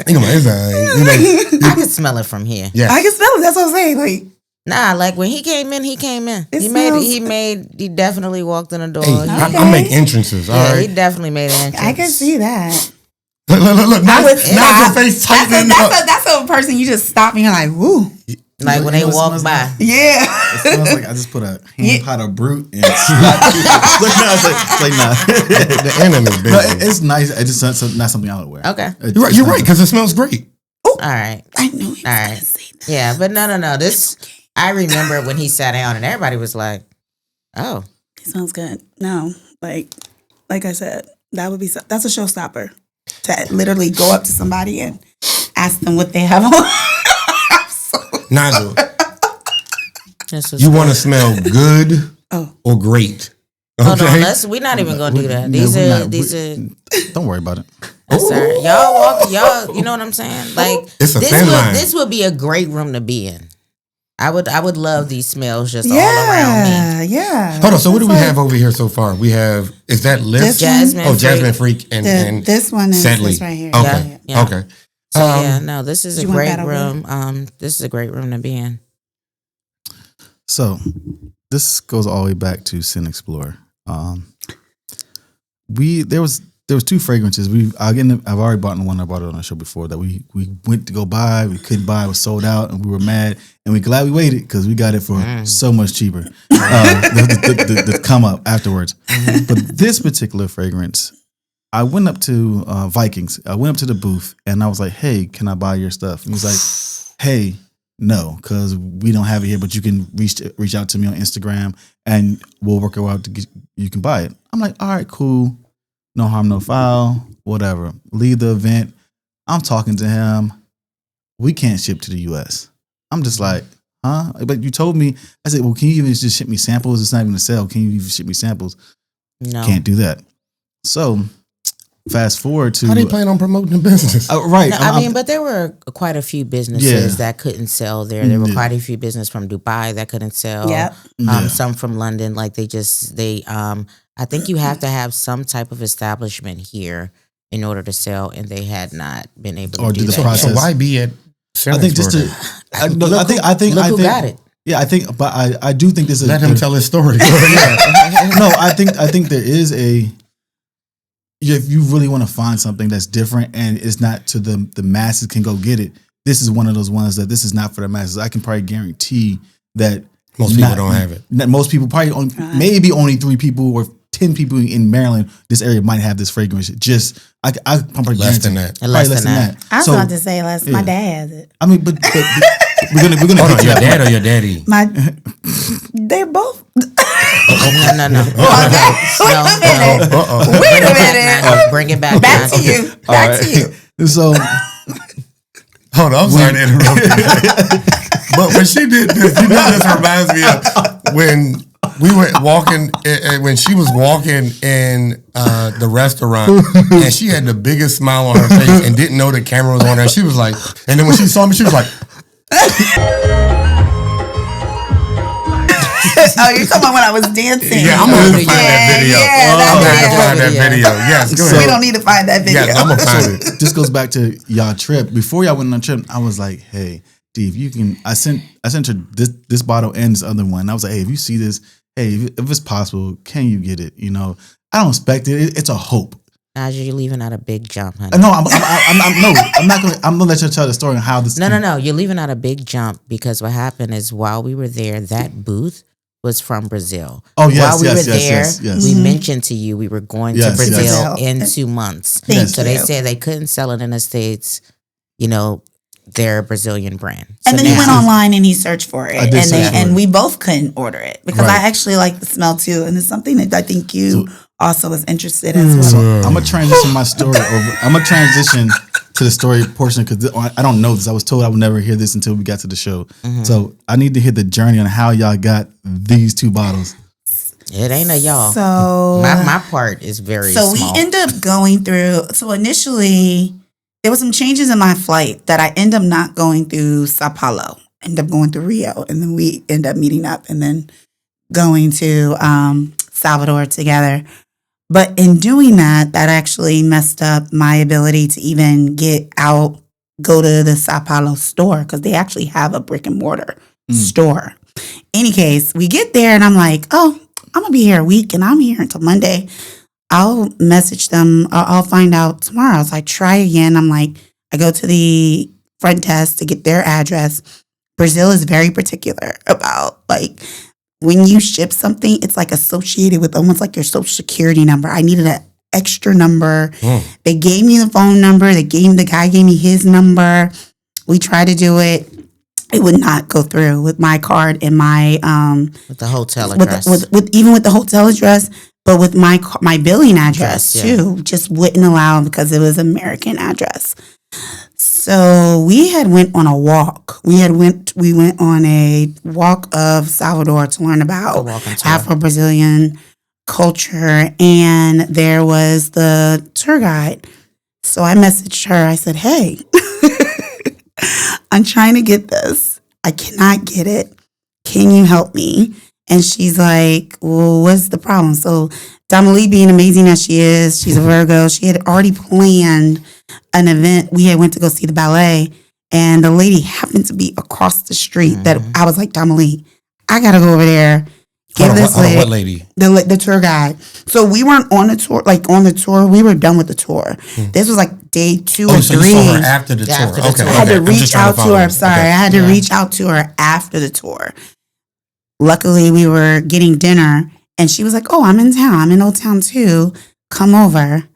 Think about his eye. I can smell it from here. Yeah. I can smell it. That's what I'm saying. Like, Nah, like when he came in. It He smells- he definitely walked in the door. Hey, Yeah, I make entrances, all he right? definitely made an entrance. I can see that. Look. Now would your stop. face tightening up. That's a person you just stop and you're like, woo. Like when You they know what walk smells by. like? Yeah. It smells like I just put a hand pot of brute and slap you. Look, no, it's like nah. The enemy, baby. No, it's nice. It's just not something I would wear. Okay. You're right, because it smells great. All right. I knew he was All going right. to say that. Yeah, but no. This I remember when he sat down and everybody was like, "Oh, It smells good. No, like I said, that's a showstopper to literally go up to somebody and ask them what they have on. Nigel, this was you good." want to smell good or great? Hold on, Okay. we're not even gonna do that. No, These we're are not. these are. Don't worry about it. Sir, y'all, you know what I'm saying? Like It's a this thin line. this would be a great room to be in. I would love these smells just all around me. Yeah. Hold on. So what do we have over here so far? We have, is that Lift? This Jasmine. Oh, Jasmine Freak and This one is Sadly. this right here. Okay. Yeah. Okay. So yeah, no, this is a you want great that over room. This is a great room to be in. So this goes all the way back to Sin Explorer. There was 2 fragrances. I've already bought one. I bought it on the show before that we went to go buy. We couldn't buy. It was sold out, and we were mad. And we glad we waited because we got it for so much cheaper. The come up afterwards. But this particular fragrance, I went up to Vikings. I went up to the booth and I was like, "Hey, can I buy your stuff?" And he was like, "Hey, no, because we don't have it here, but you can reach out to me on Instagram and we'll work it out to get, you can buy it." I'm like, "All right, cool. No harm, no foul, whatever." Leave the event. I'm talking to him. We can't ship to the US. I'm just like, huh? But you told me, I said, well, can you even just ship me samples? It's not even a sale. Can you even ship me samples? No, Can't do that. So fast forward to. How they plan on promoting the business? Right. No, I mean, but there were quite a few businesses that couldn't sell there. There were quite a few businesses from Dubai that couldn't sell. Yep. Some from London. Like they I think you have to have some type of establishment here in order to sell, and they had not been able to Or do do the that. process. So why be at I think just to. I think Look who got it. Yeah, I think, but I do think this is. let him tell his story. No, I think there is a. If you really want to find something that's different and it's not to the masses can go get it, this is one of those ones that this is not for the masses. I can probably guarantee that Most people don't have it. Most people probably maybe only 3 people or 10 people in Maryland, this area might have this fragrance. Just I'm probably less than that. Probably less than that. I was about to say less. My dad has it. I mean, but we're gonna Hold on, get to your that dad point. or your daddy? They're both. No. Wait a minute. Bring it back. Back to you. Back to you. So Hold on, I'm sorry to interrupt you. But when she did this, this reminds me of when we were walking, when she was walking in the restaurant, and she had the biggest smile on her face and didn't know the camera was on her. She was like, and then when she saw me, she was like, oh, you're talking about when I was dancing. yeah, I'm going to find that video. I'm going to find that video. Yes, go ahead. We don't need to find that video. Yes, I'm going to find it. this goes back to y'all trip. Before y'all went on a trip, I was like, hey, Steve, you can. I sent her this bottle and this other one. I was like, hey, if you see this, hey, if it's possible, can you get it? You know, I don't expect it. It's a hope. Nigel, you're leaving out a big jump, honey. No, I'm not gonna. I'm gonna let you tell the story on how this. No. You're leaving out a big jump because what happened is while we were there, that booth was from Brazil. Oh yes, while we were there, yes. we mentioned to you we were going to Brazil in 2 months. So they said they couldn't sell it in the States. You know, their Brazilian brand. So and then he went online and he searched for it, and we both couldn't order it because Right. I actually like the smell too, and it's something that I think you also was interested in as well. So I'm gonna transition my story over. I'm gonna transition to the story portion because I don't know this. I was told I would never hear this until we got to the show. Mm-hmm. So I need to hear the journey on how y'all got these 2 bottles. It ain't a y'all. So my part is very small. we end up going through. So initially, there was some changes in my flight that I end up not going through Sao Paulo. End up going to Rio, and then we end up meeting up, and then going to Salvador together. But in doing that, that actually messed up my ability to even go to the Sao Paulo store because they actually have a brick and mortar store. Any case, we get there and I'm like, oh, I'm going to be here a week and I'm here until Monday. I'll message them. I'll find out tomorrow. So I try again. I'm like, I go to the front desk to get their address. Brazil is very particular about like, when you ship something, it's like associated with almost like your social security number. I needed an extra number. They gave me the phone number. The guy gave me his number. We tried to do it. It would not go through with my card and my with the hotel address. Even with the hotel address, but with my billing address too, just wouldn't allow because it was American address. So we had went on a walk. We went on a walk of Salvador to learn about Afro-Brazilian culture, and there was the tour guide. So I messaged her. I said, hey, I'm trying to get this. I cannot get it. Can you help me? And she's like, well, what's the problem? So Damalie, being amazing as she is, she's a Virgo. She had already planned an event. We had went to go see the ballet, and the lady happened to be across the street. That I was like, Damalie, I gotta go over there. Give this lady, what lady? The tour guide. So we weren't on the tour. Like on the tour, we were done with the tour. This was like day 2 or 3. So you saw her after the tour. Okay. I had to reach out to her. I had to reach out to her after the tour. Luckily, we were getting dinner, and she was like, oh, I'm in town. I'm in Old Town too. Come over.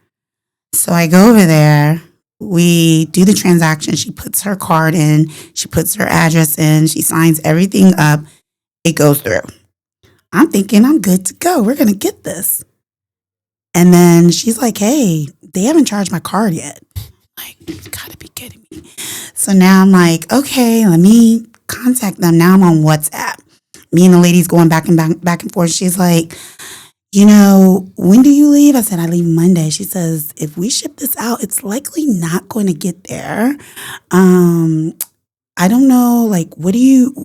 So I go over there. We do the transaction. She puts her card in. She puts her address in. She signs everything up. It goes through. I'm thinking I'm good to go. We're going to get this. And then she's like, hey, they haven't charged my card yet. Like, you got to be kidding me. So now I'm like, okay, let me contact them. Now I'm on WhatsApp. Me and the lady's going back and forth. She's like, you know, when do you leave? I said, I leave Monday. She says, if we ship this out, it's likely not going to get there. I don't know, like,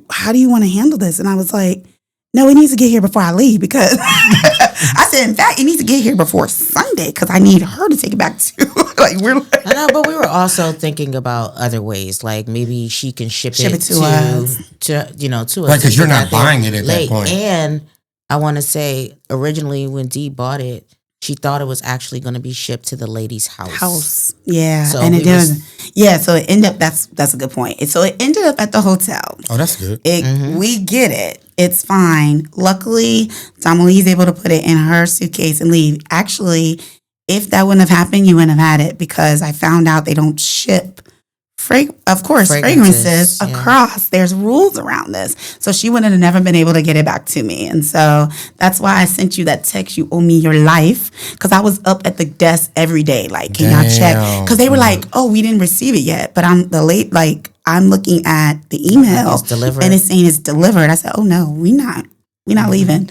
how do you want to handle this? And I was like, no, it needs to get here before I leave because I said, in fact, it needs to get here before Sunday because I need her to take it back too. Like I know, but we were also thinking about other ways, like maybe she can ship it to us, to us. Right, because you're not buying it at that point. And I want to say, originally when Dee bought it, she thought it was actually going to be shipped to the lady's house. Yeah, So and it we was- doesn't. Yeah, so it ended up. That's a good point. So it ended up at the hotel. Oh, that's good. We get it. It's fine. Luckily, Tamalee's able to put it in her suitcase and leave. Actually, if that wouldn't have happened, you wouldn't have had it because I found out they don't ship fragrances across. There's rules around this. So she wouldn't have never been able to get it back to me. And so that's why I sent you that text, you owe me your life. Because I was up at the desk every day. Like, can y'all check? Because they were like, oh, we didn't receive it yet. But I'm looking at the email and it's saying it's delivered. I said, oh no, we're not leaving.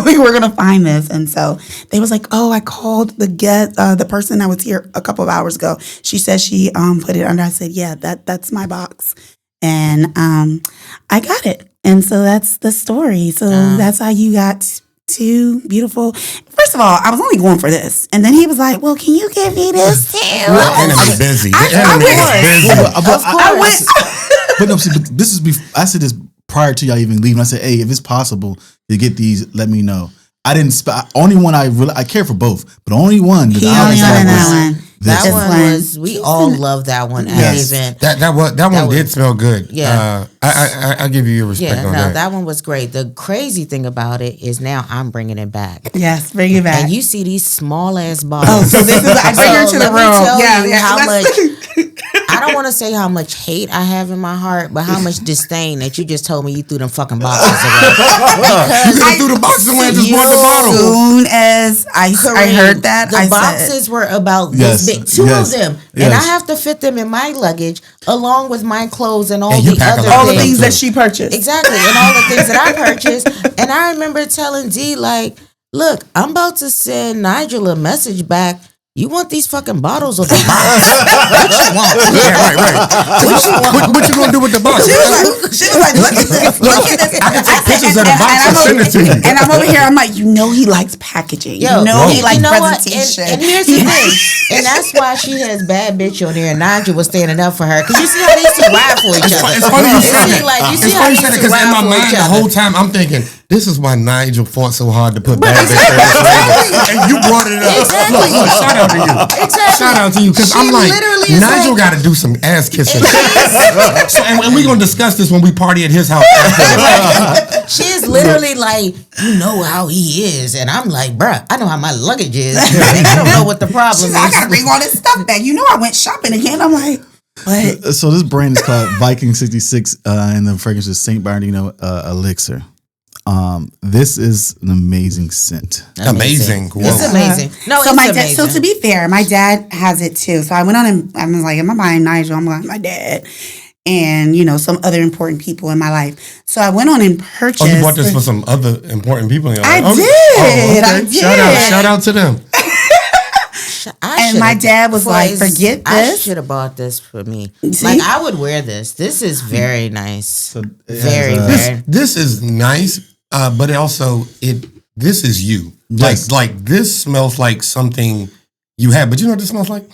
We were gonna find this, and so they was like, "Oh, I called the person that was here a couple of hours ago. She said she put it under." I said, "Yeah, that's my box," and I got it, and so that's the story. So that's how you got two beautiful. First of all, I was only going for this, and then he was like, "Well, can you give me this too?" The enemy's busy. The enemy's busy. But no, see, but this is I said this prior to y'all even leaving. I said, hey, if it's possible to get these, let me know. I didn't. Only one I care for both, but the only one that one was. We all love that one. Yes. Even that one did smell good. Yeah, I give you your respect on that. That one was great. The crazy thing about it is now I'm bringing it back. Yes, bring it back. And you see these small ass bottles. Oh, so this is I bring her to the room. Yeah, how much. I don't want to say how much hate I have in my heart, but how much disdain that you just told me you threw them fucking boxes away. You could have threw the boxes away and just bought the bottle. As soon as I heard that, the boxes were about this big, two of them, and I have to fit them in my luggage along with my clothes and all the things that she purchased. Exactly, and all the things that I purchased. And I remember telling D, like, look, I'm about to send Nigel a message back. You want these fucking bottles or the box? What you want? Yeah, right. What you gonna do with the box? She was like, look at this. I can take pictures of the box and send it to you. And I'm over here, I'm like, you know he likes packaging. You know he likes presentation. And here's the thing. And that's why she has bad bitch on there and Nigel was standing up for her. Because you see how these two ride for each other. It's funny you said that. You see how these two because in my ride for mind each the other. whole time I'm thinking, this is why Nigel fought so hard to put bad bitch on his label. And you brought it up. Exactly. Look, shout out to you. Exactly. Shout out to you. Because I'm like, Nigel got to do some ass kissing. So, and we're going to discuss this when we party at his house. She is literally like, you know how he is. And I'm like, bruh, I know how my luggage is. I don't know what the problem is. I got to bring all this stuff back. You know I went shopping again. I'm like, what? So this brand is called Viking 66 and the fragrance is San Bernardino Elixir. This is an amazing scent. Amazing. It's amazing. No, so it's amazing. So to be fair, my dad has it too. So I went on and I was like, am I buying Nigel? I'm like, my dad. And, some other important people in my life. So I went on and purchased. Oh, you bought this for some other important people in your life? I did. I did. Shout out to them. And my dad was like, forget this. I should have bought this for me. See? Like, I would wear this. This is very nice. So very. This is nice, but also this is you. Yes. Like this smells like something you had. But you know what this smells like?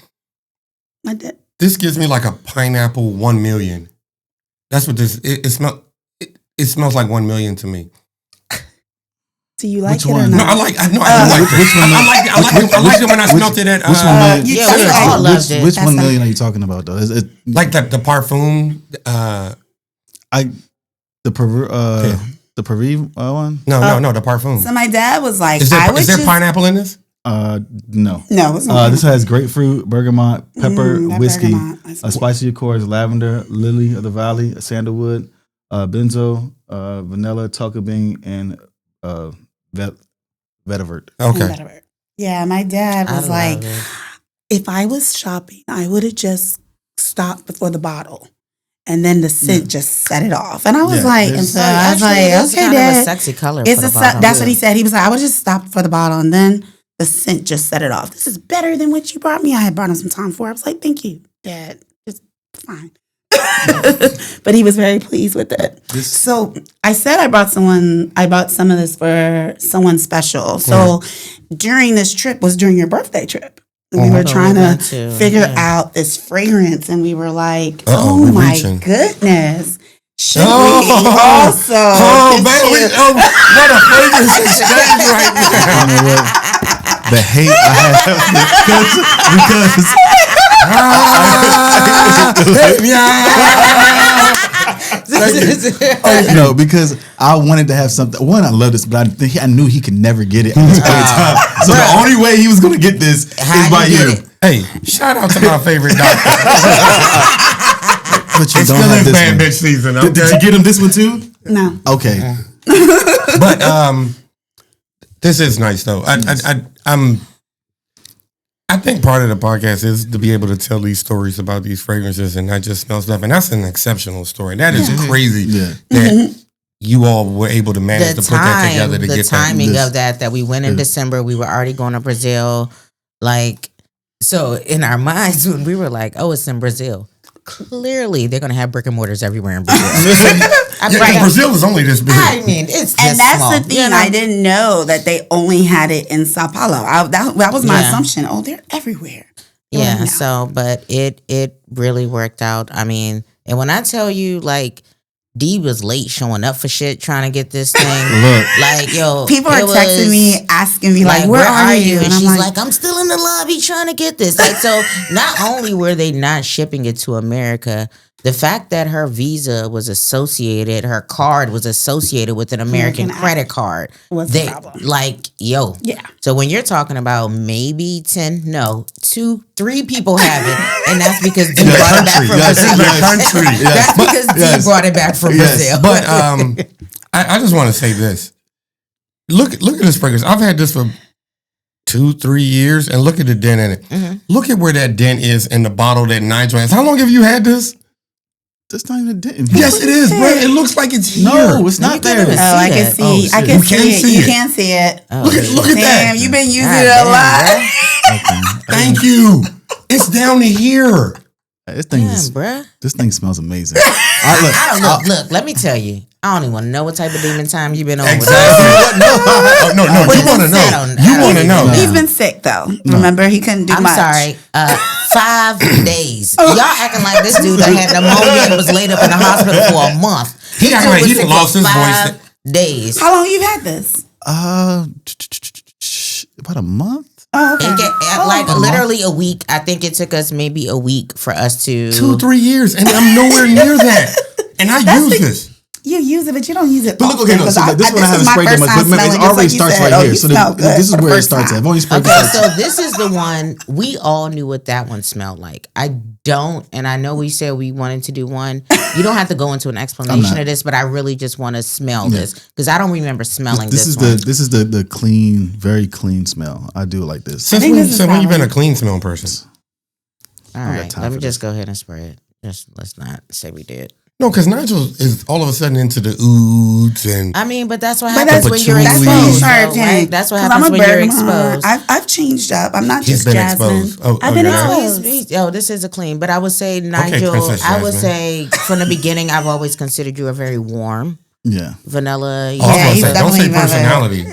My dad. This gives me like a pineapple 1 million. That's what this it smells. It smells like 1 million to me. Do you like Which it one? or not? No, I like it. I liked it when I smelled it at. Which one? We all loved it. Which 1 million are you talking about though? Is it like the parfum? The Peru one? No, the parfum. So my dad was like, Is there pineapple in this? No. No, it's not. This has grapefruit, bergamot, pepper, whiskey, bergamot. spicy accords, lavender, lily of the valley, sandalwood, benzo, vanilla, tonka bean, and vetiver. Okay. Yeah, my dad was like, if I was shopping, I would have just stopped before the bottle. And then the scent just set it off. And I was like, and so I was like, okay, Dad. It's a sexy color. That's what he said. He was like, I would just stop for the bottle. And then the scent just set it off. This is better than what you brought me. I had brought him some time for. I was like, thank you, Dad. Just fine. But he was very pleased with it. So I said I brought some of this for someone special. So during this trip was during your birthday trip. We were trying to figure out this fragrance, and we were like, "Oh my goodness!" Should we also? Oh, man, what a fragrance exchange right now! the hate I have no, because I wanted to have something. One, I love this, but I knew he could never get it at this point in time. So the only way he was going to get this is by you. Hey, shout out to my favorite doctor. But you It's don't still have in this fan one. bitch season. Okay? Did you get him this one too? No. Okay. But this is nice though. I think part of the podcast is to be able to tell these stories about these fragrances and not just smell stuff. And that's an exceptional story. That is crazy that you all were able to manage to put that together to the get timing that. of that we went in December. We were already going to Brazil. Like, so in our minds, when we were like, oh, it's in Brazil. Clearly, they're going to have brick and mortars everywhere in Brazil. Brazil is only this big. I mean, it's just And that's small, the thing. you know? I didn't know that they only had it in Sao Paulo. That was my assumption. Oh, they're everywhere. Yeah. No. So, but it really worked out. I mean, and when I tell you, like, D was late showing up for shit trying to get this thing. Look. Like, yo, People are texting me, asking me, like, where are you? And I'm she's like, I'm still in the lobby trying to get this. Like, so not only were they not shipping it to America, the fact that her visa was associated, her card was associated with an American credit card. What's the problem? Like, yo. Yeah. So when you're talking about maybe 10, no, 2, 3 people have it. And that's because D brought it back from Brazil. That's because D brought it back from Brazil. But I just want to say this. Look at this fragrance. I've had this for 2-3 years, and look at the dent in it. Mm-hmm. Look at where that dent is in the bottle that Nigel has. How long have you had this? That's not even a dent. Yes, it is, bro. It looks like it's here. No, it's not there. Oh, I can see. I can see it. You can see it. Look at that. Damn, you've been using it a lot. Thank you. It's down to here. This thing smells amazing. I don't know. Look, let me tell you. I don't even want to know what type of demon time you've been on. Exactly. No. You want to know. You want to know. He's been sick though. Remember, he couldn't do much. I'm sorry. 5 days. Y'all acting like this dude that had pneumonia and was laid up in the hospital for a month. He acting like he done lost his voice. 5 days. How long you had this? About a month. Oh, okay. Literally a week. I think it took us maybe a week for us to 2-3 years, and I'm nowhere near that. And I use this. You use it, but you don't use it. But look, okay, no. So this one I haven't sprayed that much, but it already starts right here. So this is where it starts at. I've only sprayed. Okay, so this is the one we all knew what that one smelled like. I don't, and I know we said we wanted to do one. You don't have to go into an explanation of this, but I really just want to smell this because I don't remember smelling this one. This is the clean, very clean smell. I do it like this. Since when you been a clean smell person? All right, let me just go ahead and spray it. Let's not say we did. No, because Nigel is all of a sudden into the ouds and. I mean, but that's what happens when you're patchouli. exposed. Right? That's what happens when you're exposed. I've changed up. I'm not He's just been Jasmine. exposed. I've been yeah. exposed. This is a clean. But I would say, Nigel, Princess I would Jasmine. say from the beginning, I've always considered you a very warm vanilla. Don't say personality.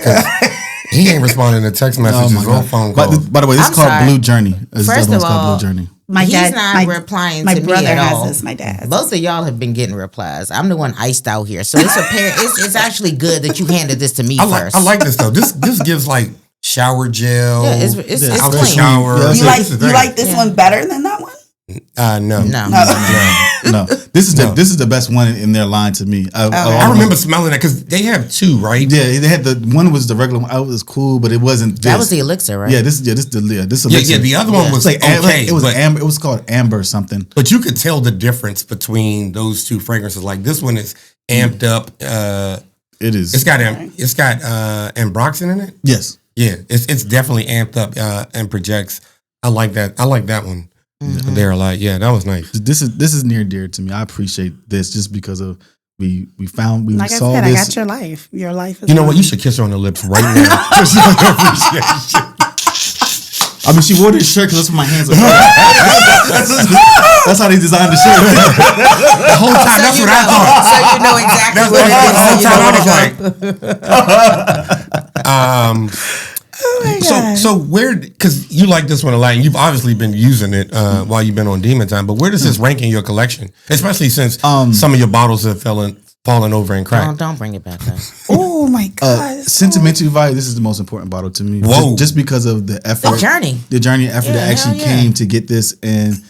He ain't responding to text messages or phone calls. By the way, this is called Blue Journey. First of all, Blue Journey. He's not replying to me at all. My dad. Both of y'all have been getting replies. I'm the one iced out here, so it's a pair. It's actually good that you handed this to me first. I like this though. This gives like shower gel. Yeah, it's clean. Shower. You like this one better than that one? No. This is the best one in their line to me. I remember smelling that because they have 2, right? Yeah, they had the one was the regular one. It was cool, but it wasn't. That was the elixir, right? Yeah, this elixir. Yeah. The other one was like okay. It was amber. It was called amber something. But you could tell the difference between those 2 fragrances. Like this one is amped up. It is. It's got ambroxan in it. Yes. Yeah, it's definitely amped up and projects. I like that. I like that one. Mm-hmm. They're like, yeah, that was nice. This is near and dear to me. I appreciate this just because of we saw like this. I got your life. Your life is. You know what? You should kiss her on the lips right now. I mean, she wore this shirt because that's what my hands are. That's how they designed the shirt. The whole time, that's what I thought. So you know exactly what it is. The whole time I was like, So where, because you like this one a lot, and you've obviously been using it while you've been on Demon Time. But where does this rank in your collection, especially since some of your bottles have falling over and cracked. Don't bring it back, guys. Oh my God. Sentimental value. This is the most important bottle to me. Whoa. Just because of the effort, The journey. and effort that actually came to get this, and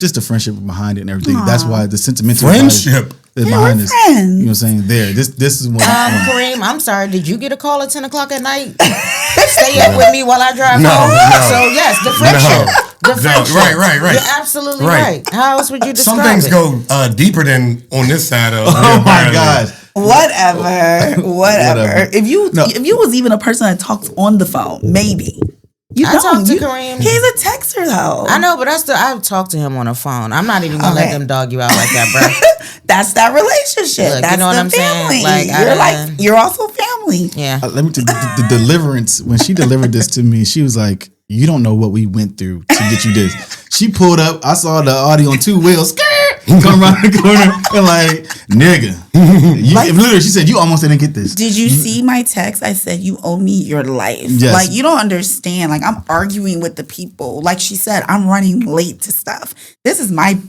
just the friendship behind it and everything. Aww. That's why the sentimental Friendship. value is Yeah, behind we're this. friends. You know what I'm saying? This is what Kareem, I'm sorry. Did you get a call at 10 o'clock at night? Stay up with me while I drive No, home. no. So yes, the friendship. The friendship. Right. You're absolutely right. How else would you describe Some things it? go deeper than on this side of. Oh my God. Whatever. If you was even a person that talks on the phone, maybe. You I don't. talk to Kareem. He's a texter though. I know, but I've talked to him on the phone. I'm not even gonna let them dog you out like that, bro. That's that relationship. Look, That's you know what the I'm saying? family. Like, You're also family. Yeah. Let me tell you, the deliverance, when she delivered this to me, she was like, you don't know what we went through to get you this. She pulled up, I saw the audio on 2 wheels, come around the corner, and like, nigga. Literally, she said, you almost didn't get this. Did you see my text? I said, you owe me your life. Yes. Like, you don't understand. Like, I'm arguing with the people. Like she said, I'm running late to stuff. This is my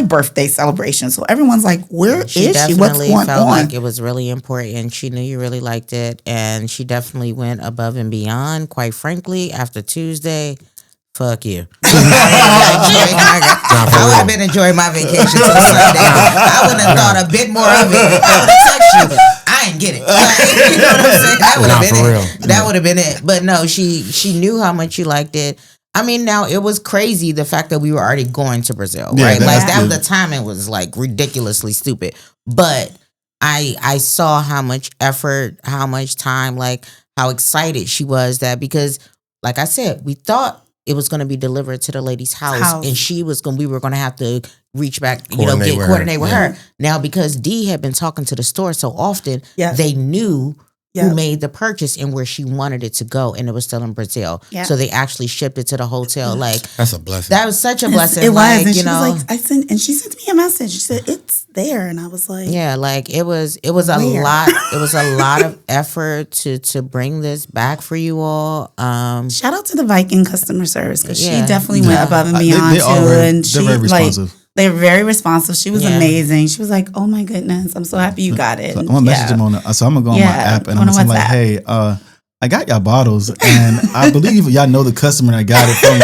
birthday celebration. So everyone's like, where is she? What's definitely going felt on? like it was really important. She knew you really liked it, and she definitely went above and beyond. Quite frankly, after Tuesday, fuck you. I would have been enjoying my vacation till Sunday. I would have thought a bit more of it. I would have texted you. I ain't get it. Like, you know what I'm saying? That would have been it. That would have been it. But no, she knew how much you liked it. I mean, now it was crazy the fact that we were already going to Brazil, Yeah, right? Like that's the timing was like ridiculously stupid. But I saw how much effort, how much time, like how excited she was that because, like I said, we thought it was going to be delivered to the lady's house. And we were going to have to reach back, coordinate with her. Now, because Dee had been talking to the store so often, they knew who made the purchase and where she wanted it to go, and it was still in Brazil. Yeah. So they actually shipped it to the hotel. Like that's a blessing. That was such a blessing. It was, like, and you know, was like, and she sent me a message. She said it's there, and I was like, yeah, like it was a lot. It was a lot of effort to bring this back for you all. Shout out to the Viking customer service because she definitely went above and beyond and they're very responsive. They're very responsive. She was amazing. She was like, "Oh my goodness, I'm so happy you got it." So I'm gonna message them so I'm gonna go on my app and I'm gonna say like, "Hey, I got y'all bottles, and I believe y'all know the customer that got it from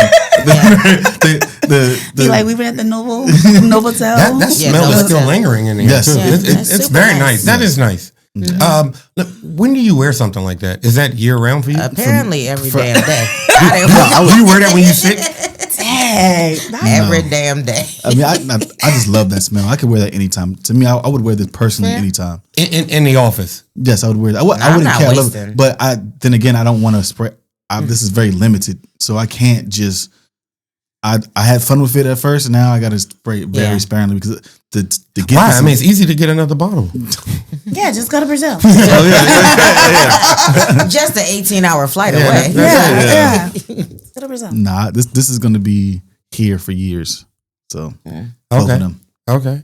Be like, we were at the Novotel. That smell is still lingering in here. Yes. Too. Yeah. It's very nice. That is nice. Mm-hmm. When do you wear something like that? Is that year round for you? Apparently every damn day. Do you wear that when you sick? Dang, every damn day. I mean, I just love that smell. I could wear that anytime. To me, I would wear this personally anytime. In the office? Yes, I would wear that. I wouldn't care. I love it. But then again, I don't want to spray. This is very limited, so I can't just. I had fun with it at first, and now I got to spray it very sparingly because the gift. Why? I mean, it's easy to get another bottle. Yeah, just go to Brazil. Just an 18-hour flight away. Yeah. Go to Brazil. Nah, this is going to be here for years. So, both of them. Okay.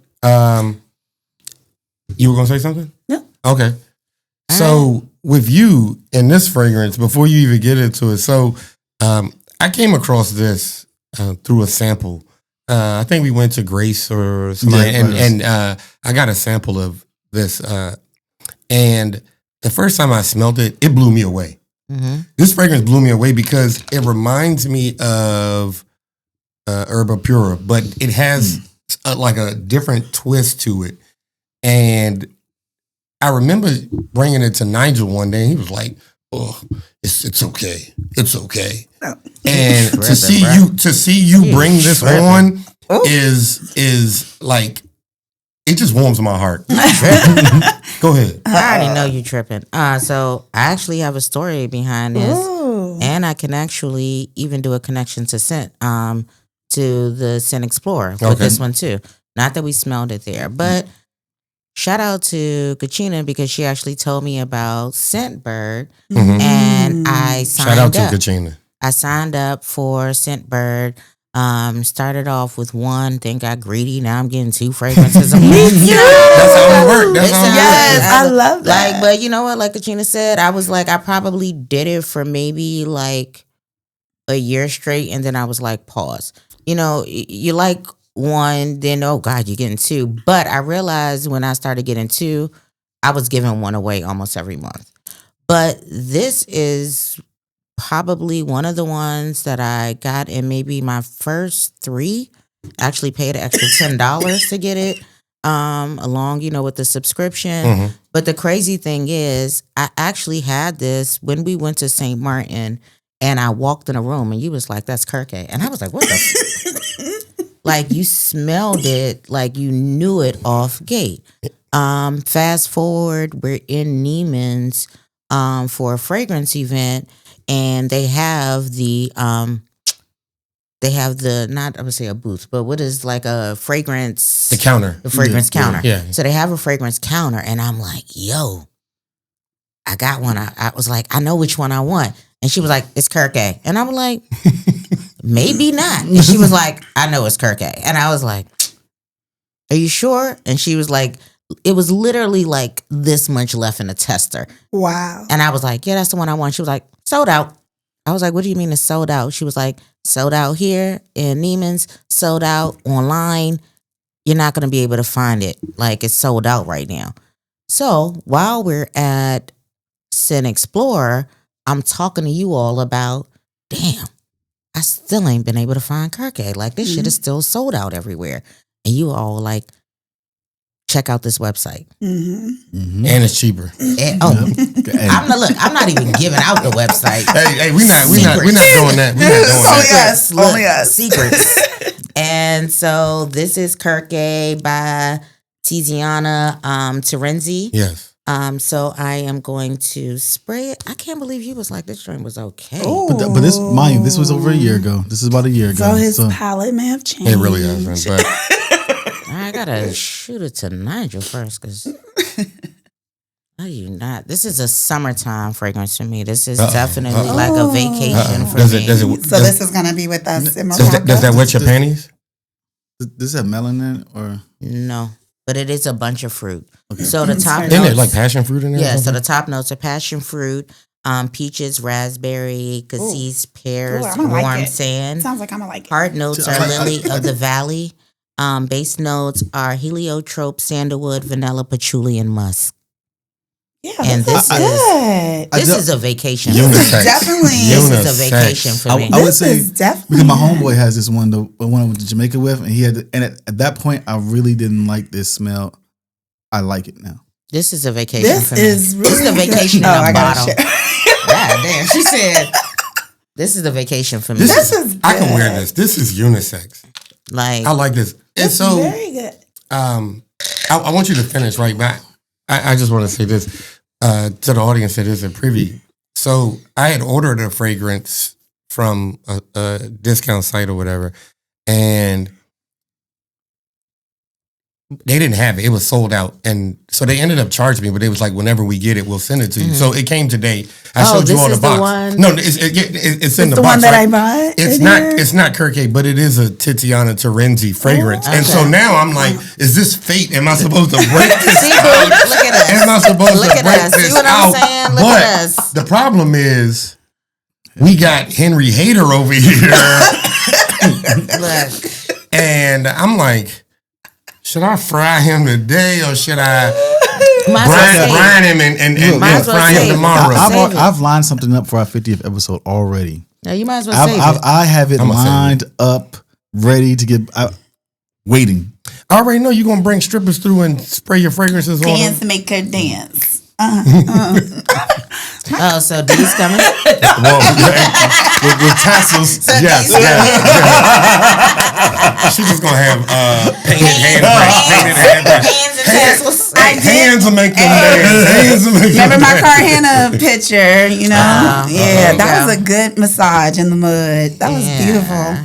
You were going to say something? Yeah. Okay. So with you and this fragrance, before you even get into it, so I came across this through a sample. I think we went to Grace or somebody, and I got a sample of this. And the first time I smelled it, it blew me away. Mm-hmm. This fragrance blew me away because it reminds me of Herba Pura, but it has like a different twist to it. And I remember bringing it to Nigel one day, and he was like, "Oh, it's okay, it's okay." And to see you bring this on is like, it just warms my heart. Go ahead. I already know you tripping. So I actually have a story behind this, and I can actually even do a connection to scent, to the Scent Explorer with this one too. Not that we smelled it there, but shout out to Kachina because she actually told me about Scentbird, and I signed up. Shout out to Kachina. I signed up for Scentbird. Started off with one, then got greedy. Now I'm getting 2 fragrances. That's how it works. I love that. Like, but you know what? Like Kachina said, I was like, I probably did it for maybe like a year straight, and then I was like, pause. You know, you like one, then oh God, you're getting two. But I realized when I started getting two, I was giving one away almost every month. But this is probably one of the ones that I got in maybe my first 3. Actually paid an extra $10 to get it along, with the subscription. Mm-hmm. But the crazy thing is, I actually had this when we went to St. Martin, and I walked in a room, and you was like, "That's Kirke," and I was like, "What the?" Like you smelled it, like you knew it off gate. Fast forward, we're in Neiman's for a fragrance event, and they have the not I would say a booth, but what is like a fragrance? The counter. The fragrance counter. Yeah. So they have a fragrance counter, and I'm like, yo, I got one. I was like, I know which one I want. And she was like, it's Kirke. And I was like, maybe not. And she was like, I know it's Kirke. And I was like, are you sure? And she was like, it was literally like this much left in the tester. Wow. And I was like, yeah, that's the one I want. She was like, sold out. I was like, what do you mean it's sold out? She was like, sold out here in Neiman's, sold out online. You're not going to be able to find it. Like, it's sold out right now. So while we're at Sin Explorer, I'm talking to you all about, damn, I still ain't been able to find Kirke. Like, this shit is still sold out everywhere. And you all like, check out this website. And it's cheaper. And, I'm not even giving out the website. Hey, we're not doing that. We're not doing that. Only us. Secrets. And so this is Kirke by Tiziana Terenzi. Yes. So I am going to spray it. I can't believe you was like, this joint was okay. But this, mind you, this was over a year ago. This is about a year ago. So his palate may have changed. It really hasn't. But I gotta shoot it to Nigel first, because I do not. This is a summertime fragrance for me. This is definitely like a vacation for me. So this is gonna be with us in does Morocco. that wet your panties? Does that melon in it or No, but it is a bunch of fruit. Okay. So the top Isn't notes, it like passion fruit in there? yeah. So the top notes are passion fruit, peaches, raspberry, cassis, pears, I'm gonna like warm it. sand. Sounds like I'm gonna like it. Hard notes are lily of the valley. Base notes are heliotrope, sandalwood, vanilla, patchouli, and musk. Yeah, And this is good. This is a vacation. This is Unisex. definitely This is a vacation for me. I would This say is definitely because my homeboy has this one, the one I went to Jamaica with, and he had, and at that point, I really didn't like this smell. I like it now. This is a vacation This for me. is This is a really vacation good. in Oh, a I gotta bottle. God damn, she said, this is a vacation for me. This is I can wear good. this. This is unisex. Like, I like this. And It's so very good. I want you to finish right back. I just want to say this to the audience that isn't privy. So I had ordered a fragrance from a discount site or whatever, and they didn't have it. It was sold out. And so they ended up charging me, but it was like, whenever we get it, we'll send it to you. So it came today. I showed you this all the is the box. one? No, it's in the The box. one that right? I bought. It's in not. here? It's not Kirke, but it is a Tiziana Terenzi fragrance. And so now I'm like, is this fate? Am I supposed to break this see, out? look at us. Am I supposed Look to at break us. this See what out? I'm saying? Look but at us. the problem is, we got Henry Hader over here, Look, and I'm like, should I fry him today or should I might as well say it. brine him and Might as well fry him save it. tomorrow? Save it. I've lined something up for our 50th episode already. No, you might as well save it. I have it I'ma save lined up, ready to get waiting. I already know you're gonna bring strippers through and spray your fragrances on Dance them. to make her dance. Oh, so D's coming? with tassels. Yes, She's just gonna have painted handprints. Hands and tassels. Hands will make them dance. Hands will make Remember them my dance. Cartagena picture, you know? Yeah, that was okay. a good massage in the mud. That was beautiful.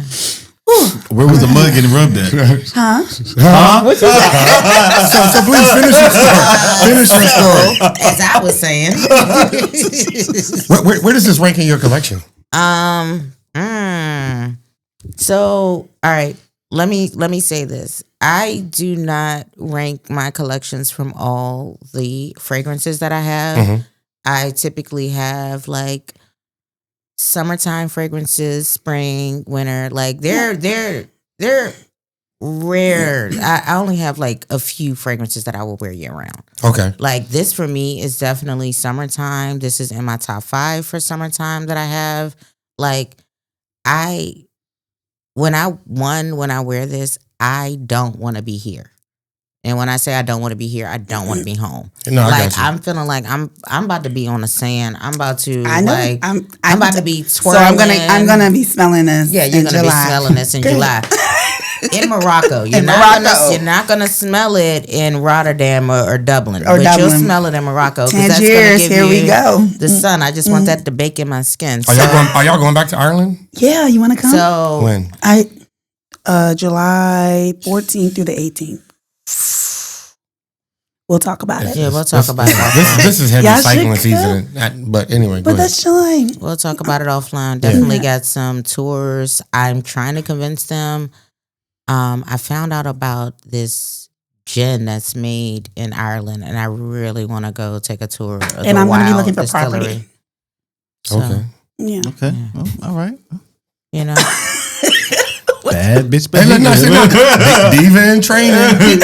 Where was the mud getting rubbed at? So please finish your story. Finish your story. As I was saying. Where does this rank in your collection? So, all right, let me say this. I do not rank my collections from all the fragrances that I have. Mm-hmm. I typically have like summertime fragrances, spring, winter. Like they're rare. I only have like a few fragrances that I will wear year round. Okay. Like this for me is definitely summertime. This is in my top 5 for summertime that I have. Like when I wear this, I don't want to be here. And when I say I don't want to be here, I don't want to be home. No, I like got you. I'm feeling like I'm about to be on the sand. I'm about to I know. like I'm about to be So twirling. I'm gonna be smelling this. Yeah, you're in gonna July. be smelling this in July. In Morocco. You're not gonna smell it in Rotterdam or Dublin. But you'll smell it in Morocco. Tangiers, that's gonna give here we go. The sun. I just want that to bake in my skin. Are y'all going back to Ireland? Yeah, you wanna come? So When? July 14th through the 18th. We'll talk about it. Yeah, we'll talk about it. This is heavy Y'all cycling should season. But anyway, But go ahead. that's July. We'll talk about it offline. Definitely got some tours. I'm trying to convince them. I found out about this gin that's made in Ireland, and I really want to go take a tour of And the I'm gonna be Wild looking for distillery. property. So, Okay. Yeah. Okay. Well, all right. you know, Bad bitch Hey, look, behavior. no, Diva in training.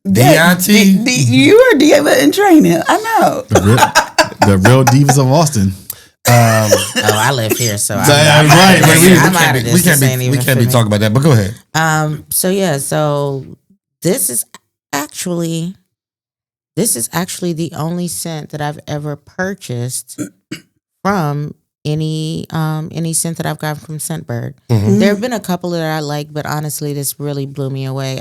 DIT. You are diva in training. I know. The real divas of Austin. I live here, so Right. I'm out of this. We can't This ain't be even for me. talking about that. But go ahead. So this is actually the only scent that I've ever purchased from any scent that I've gotten from Scentbird. Mm-hmm. There have been a couple that I like, but honestly, this really blew me away.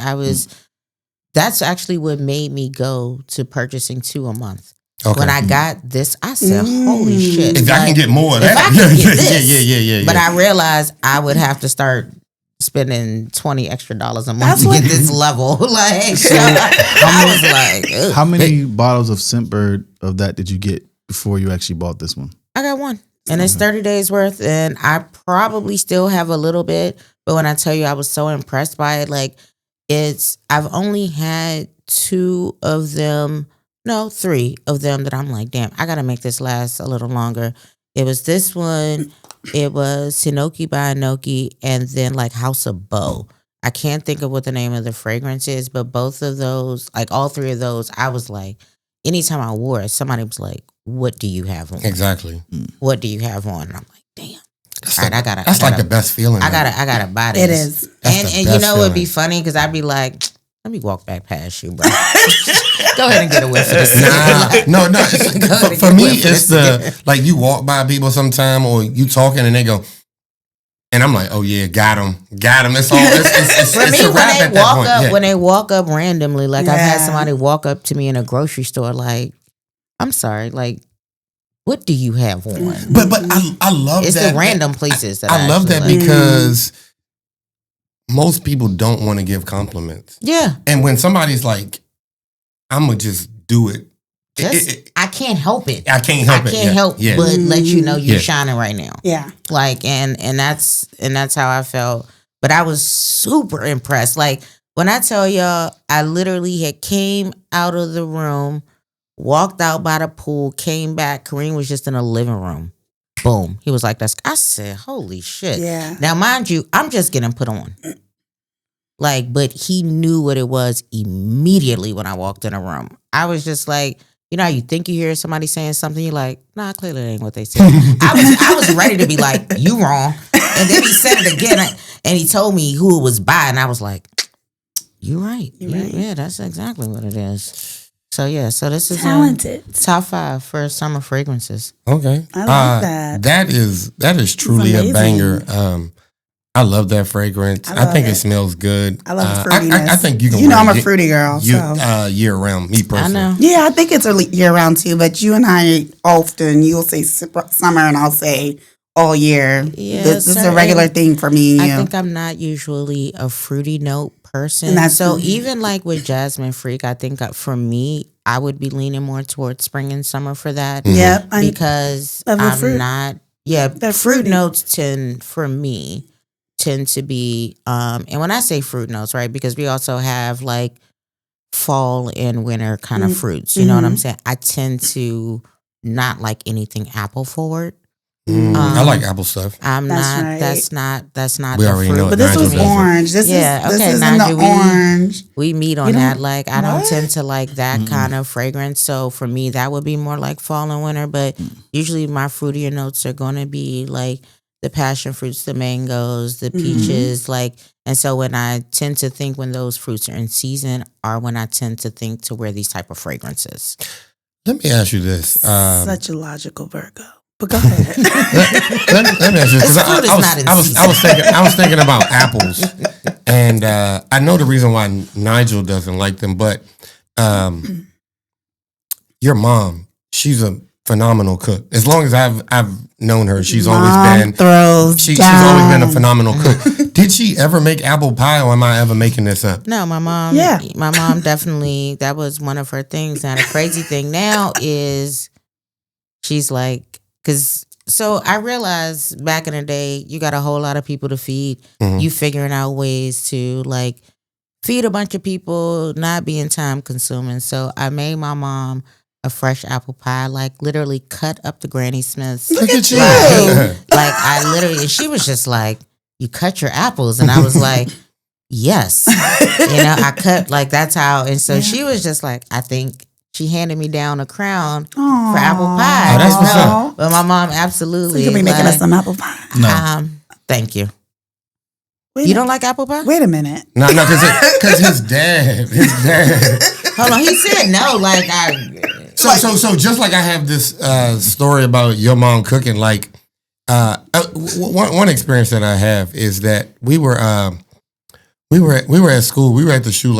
That's actually what made me go to purchasing 2 a month. Okay. When I got this, I said, "Holy shit!" If I can get more of that, if I can get this, yeah. But I realized I would have to start spending $20 extra a month That's to what- get this level. Like, so I was like, ugh. How many bottles of Scentbird of that did you get before you actually bought this one? I got one, and it's 30 days worth, and I probably still have a little bit. But when I tell you, I was so impressed by it. Like, I've only had 2 of them. No, 3 of them that I'm like, damn, I got to make this last a little longer. It was this one. It was Hinoki by Inoki, and then like House of Beau. I can't think of what the name of the fragrance is, but both of those, like all 3 of those, I was like, anytime I wore it, somebody was like, what do you have on? Exactly. What do you have on? And I'm like, damn. That's like the best feeling. I gotta buy this. It is. And the you best know, it'd be feeling. funny because I'd be like, let me walk back past you, bro. Go ahead and get a whiff of this. No. Go ahead and For get a me, whiff of it's this. like you walk by people sometime or you talking and they go, and I'm like, oh yeah, got him. It's all. It's For me, a wrap at that point. Yeah. when they walk up randomly, like I've had Yeah. somebody walk up to me in a grocery store, like, I'm sorry, like, what do you have on? But I love It's that. the random places that I love that actually like. because most people don't want to give compliments. Yeah. And when somebody's like, I'm going to just do it. I can't help it. I can't help I it. can't help Yeah. but let you know you're Yeah. shining right now. Yeah. Like and that's how I felt. But I was super impressed. Like when I tell y'all, I literally had came out of the room, walked out by the pool, came back. Kareem was just in the living room. Boom. He was like, "That's." I said, "Holy shit!" Yeah. Now, mind you, I'm just getting put on. Like, but he knew what it was immediately when I walked in the room. I was just like, you know how you think you hear somebody saying something, you're like, nah, clearly that ain't what they said. I was ready to be like, you wrong. And then he said it again and he told me who it was by, and I was like, you're right. Yeah, that's exactly what it is. So yeah, so this is Talented. top 5 for summer fragrances. Okay. I like that. That is truly a amazing. banger. I love that fragrance. I think it smells good. I love the fruitiness. I think you can. You know, wear I'm a it fruity girl. So. year round. Me personally. I know. Yeah, I think it's year round too. But you and I often, you'll say summer, and I'll say all year. Yeah, this is a regular thing for me. I think I'm not usually a fruity note person. And that's- So even like with Jasmine Freak, I think for me, I would be leaning more towards spring and summer for that. Yep. Because Of the I'm fruit. not. Yeah, They're fruit fruity. notes tend to be. And when I say fruit notes, right? Because we also have like fall and winter kind of fruits. You know what I'm saying? I tend to not like anything apple forward. I like apple stuff. I'm That's not. right. That's not. We the already fruit. know it. But this Nigel was doesn't. orange. This Yeah, is okay, in Nigel, the orange. We meet on You don't- that. Like, I don't What? tend to like that kind of fragrance. So for me, that would be more like fall and winter. But usually my fruitier notes are going to be like the passion fruits, the mangoes, the peaches. Like, and so when I tend to think when those fruits are in season are when I tend to think to wear these type of fragrances. Let me ask you this. Such a logical Virgo. But go ahead. Let me ask you this, 'cause Fruit is not in season. I was thinking about apples, and I know the reason why Nigel doesn't like them, but your mom, she's a phenomenal cook. As long as I've known her, she's always been she's always been a phenomenal cook. Did she ever make apple pie, or am I ever making this up? No, my mom. Yeah. My mom definitely. That was one of her things. Now the crazy thing now is, she's like, because so I realized back in the day, you got a whole lot of people to feed. You figuring out ways to like feed a bunch of people, not being time consuming. So I made my mom a fresh apple pie, like literally cut up the Granny Smiths. Look at you. Like I literally, and she was just like, "You cut your apples," and I was like, "Yes." I cut like that's how. And so she was just like, I think she handed me down a crown for apple pie. Oh, that's what's up. But my mom So absolutely. you can be making us some apple pie. No. Thank you. Wait You a- don't like apple pie? Wait a minute. No, because his dad. Hold on. He said no. Like So just like I have this story about your mom cooking, like one experience that I have is that we were at school, we were at the Shoe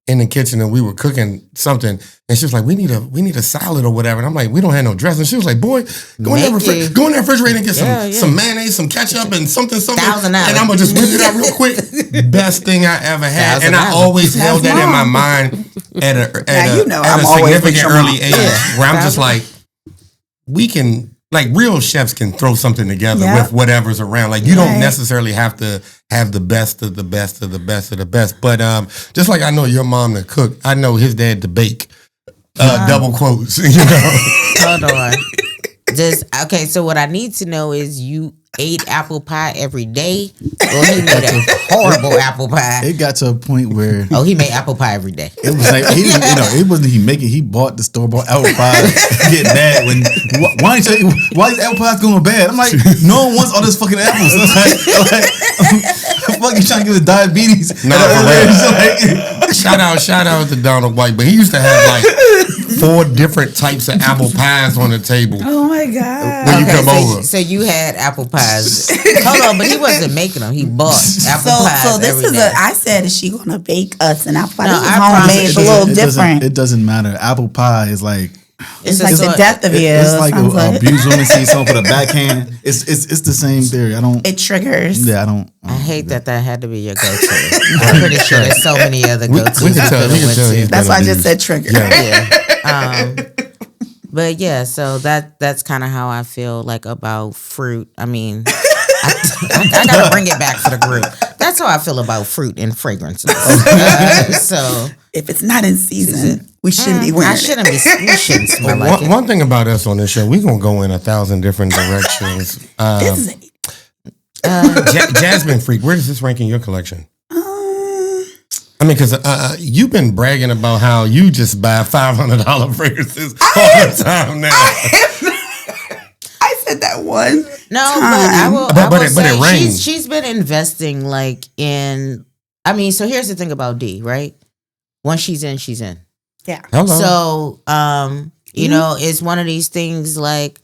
in the kitchen, and we were cooking something, and she was like, we need a salad or whatever, and I'm like, we don't have no dressing. She was like, boy, go in the refrigerator and get some mayonnaise, some ketchup, and something, $1,000. and I'm gonna just whip it out real quick. Best thing I ever had, and I $1,000. always held that in my mind at a I'm always with significant your early mom. age, where I'm just like, we can. Like real chefs can throw something together Yep. with whatever's around. Like you don't Right. necessarily have to have the best of the best of the best of the best. But just like I know your mom to cook, I know his dad to bake. Double quotes, hold on. Okay, so what I need to know is you ate apple pie every day, or he made a horrible apple pie. It got to a point where Oh, he made apple pie every day. it was like it wasn't he making. He bought the store bought apple pie. Getting mad when why is apple pie going bad? I'm like, no one wants all this fucking apples. Fuck, you trying to give us diabetes? Nah, for real. Shout out to Donald White, but he used to have like 4 different types of apple pies on the table Oh my God. when you come over. So you had apple pies. Hold on, but he wasn't making them. He bought apple pies So this every is day. I said, is she gonna bake us an apple pie? No, This is I homemade. promise It's a little It different. It doesn't matter. Apple pie is like It's a like the sort- death of you. it's like sounds a abuse woman seeing someone put a backhand. It's the same theory. I don't. It triggers. Yeah, I don't. I hate that had to be your go-to. I'm pretty sure there's so many other go-tos. we can tell to. he's That's been why I just abused. said trigger. Yeah. But yeah, so that's kind of how I feel like about fruit. I mean, I gotta bring it back for the group. That's how I feel about fruit and fragrances. So If it's not in season, we shouldn't be wearing I shouldn't be. We shouldn't smell like it. One thing about us on this show, we're gonna go in 1,000 different directions. it. This is Jasmine Freak, where does this rank in your collection? um, I mean, because you've been bragging about how you just buy $500 fragrances all the time now. I said that one. No, time. but I will. But I will it say rains. she's been investing like in. I mean, so here's the thing about D, right? Once she's in, she's in. Yeah. Hello. So, you know, it's one of these things like,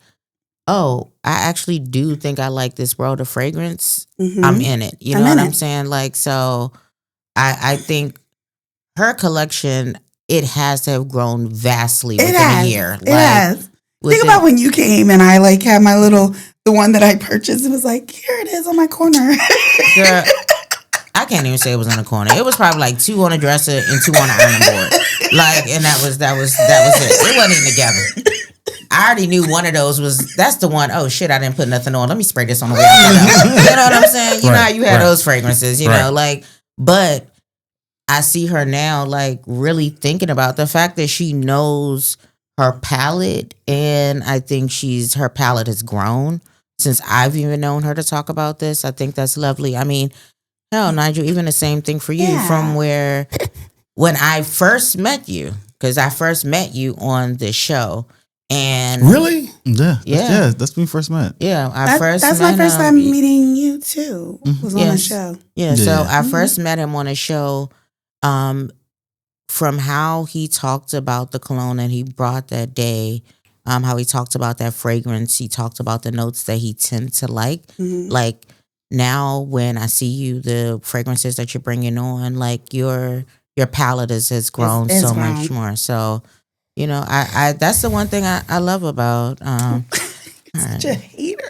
oh, I actually do think I like this world of fragrance. Mhm. I'm in it. You I'm know in what I'm it. saying? Like, so I think her collection, it has to have grown vastly It within has. a year. It has. Think within- about when you came and I like had my the one that I purchased. It was like, here it is on my corner. Girl, I can't even say it was on the corner. It was probably like 2 on a dresser and 2 on an ironing board. Like, and that was it. It wasn't even together. I already knew one of those that's the one. Oh shit, I didn't put nothing on. Let me spray this on the way out. You know what I'm saying? You know how you had those fragrances, you know, like, but I see her now like really thinking about the fact that she knows her palette, and I think her palette has grown. since I've even known her to talk about this. I think that's lovely. I mean, hell, Nigel, even the same thing for you from where when I first met you, because I first met you on the show. And really? Yeah. That's when we first met. Yeah, that's my first time meeting you too. Was on the show. Yeah, so I first met him on a show. From how he talked about the cologne that he brought that day, how he talked about that fragrance, he talked about the notes that he tend to like. Like now, when I see you, the fragrances that you're bringing on, like your palette has grown much more. So. You know, I that's the one thing I love about. Such a hater.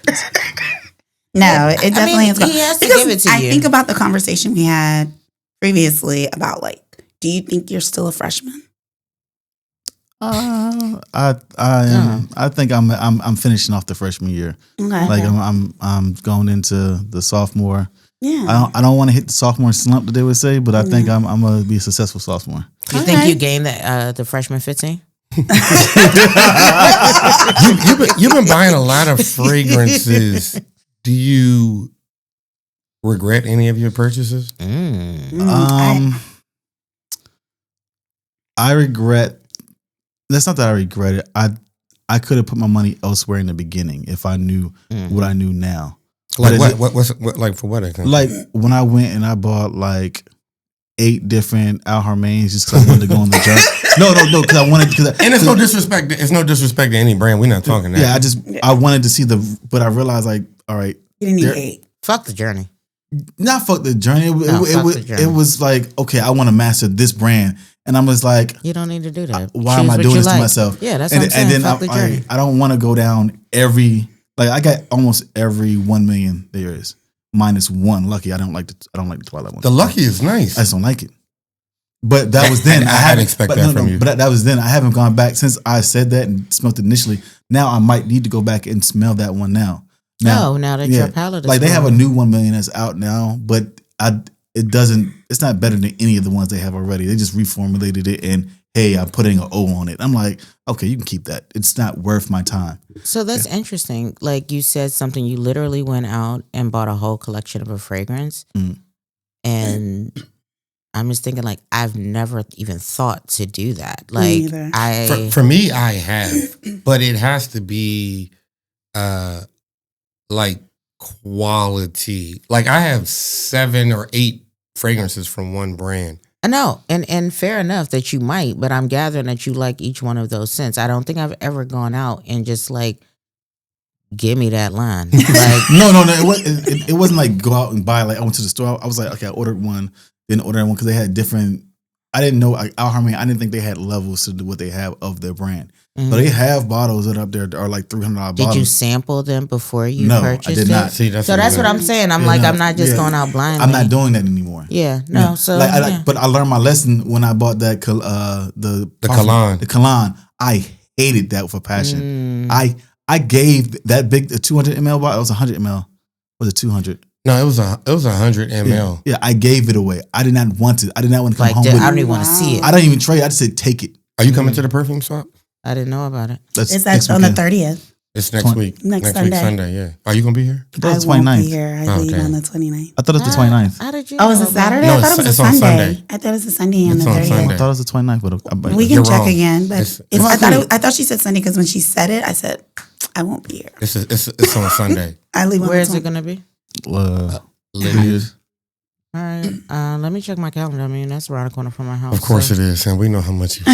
No, it definitely is. He has to give it to you. I think about the conversation we had previously about like, do you think you're still a freshman? I think I'm finishing off the freshman year. Okay. Like I'm going into the sophomore. Yeah. I don't want to hit the sophomore slump that they would say, but I think I'm gonna be a successful sophomore. You think you gained the freshman 15? You've been buying a lot of fragrances. Do you regret any of your purchases? I regret. That's not that I regret it. I could have put my money elsewhere in the beginning if I knew what I knew now. Like what like for what example? Like when I went and I bought like 8 different Al Harmains just because I wanted to go on the journey. No, because I wanted. And it's no disrespect. It's no disrespect to any brand. We're not talking that. Yeah, I wanted to see but I realized like, all right, you didn't need 8. Fuck the journey. Not fuck the journey. It was like, okay, I want to master this brand, and I'm just like, you don't need to do that. Why am I doing this to myself? Yeah, that's what I'm saying. And then fuck the journey. I don't want to go down every. Like I got almost every 1 million there is, minus one. Lucky, I don't like the Twilight one. The Lucky is nice. I just don't like it. But that was then. I didn't expect that from you. But that was then. I haven't gone back since I said that and smelled it initially. Now I might need to go back and smell that one now. Now that your palate is like they have a new 1 million that's out now, but it's not better than any of the ones they have already. They just reformulated it and hey, I'm putting an O on it. I'm like, okay, you can keep that. It's not worth my time. So that's interesting. Like you said something, you literally went out and bought a whole collection of a fragrance. And I'm just thinking like, I've never even thought to do that. Like for me, I have, but it has to be like quality. Like I have 7 or 8 fragrances from one brand. I know, and fair enough that you might, but I'm gathering that you like each one of those scents. I don't think I've ever gone out and just like, give me that line. Like, no, it wasn't like go out and buy. Like I went to the store. I was like, okay, I ordered one, then ordered one because they had different. I didn't know like Al Harmain. I didn't think they had levels to what they have of their brand. So they have bottles that are up there that are like $300 bottles. Did you sample them before you purchased I did not. it? See, that's what I'm saying. I'm I'm not just going out blindly. I'm not doing that anymore. Yeah, no. So, but I learned my lesson when I bought that the cologne. The cologne. I hated that with a passion. I gave that big 200 ml bottle. It was 100 ml. Was it 200? No, it was 100 ml. Yeah, I gave it away. I did not want it. I did not want to come home with it. I don't even want to see it. I don't even trade. I just said take it. Are you coming to the perfume swap? I didn't know about it. It's that on the 30th. It's next week. Next week, Sunday, yeah. Are you going to be here? I thought it was the 29th. Won't be here. I leave on the 29th. I thought it was the 29th. How did you Oh, is it Saturday? No, I thought it was a on Sunday. Sunday. I thought it was a Sunday on the It's on 30th. Sunday. I thought it was the 29th. But We can You're check wrong. again. But I thought she said Sunday because when she said it, I said, I won't be here. It's on Sunday. I leave on Where the is it going to be? Lydia's. All right. Let me check my calendar. I mean, that's around the corner from my house. Of course it is, and we know how much you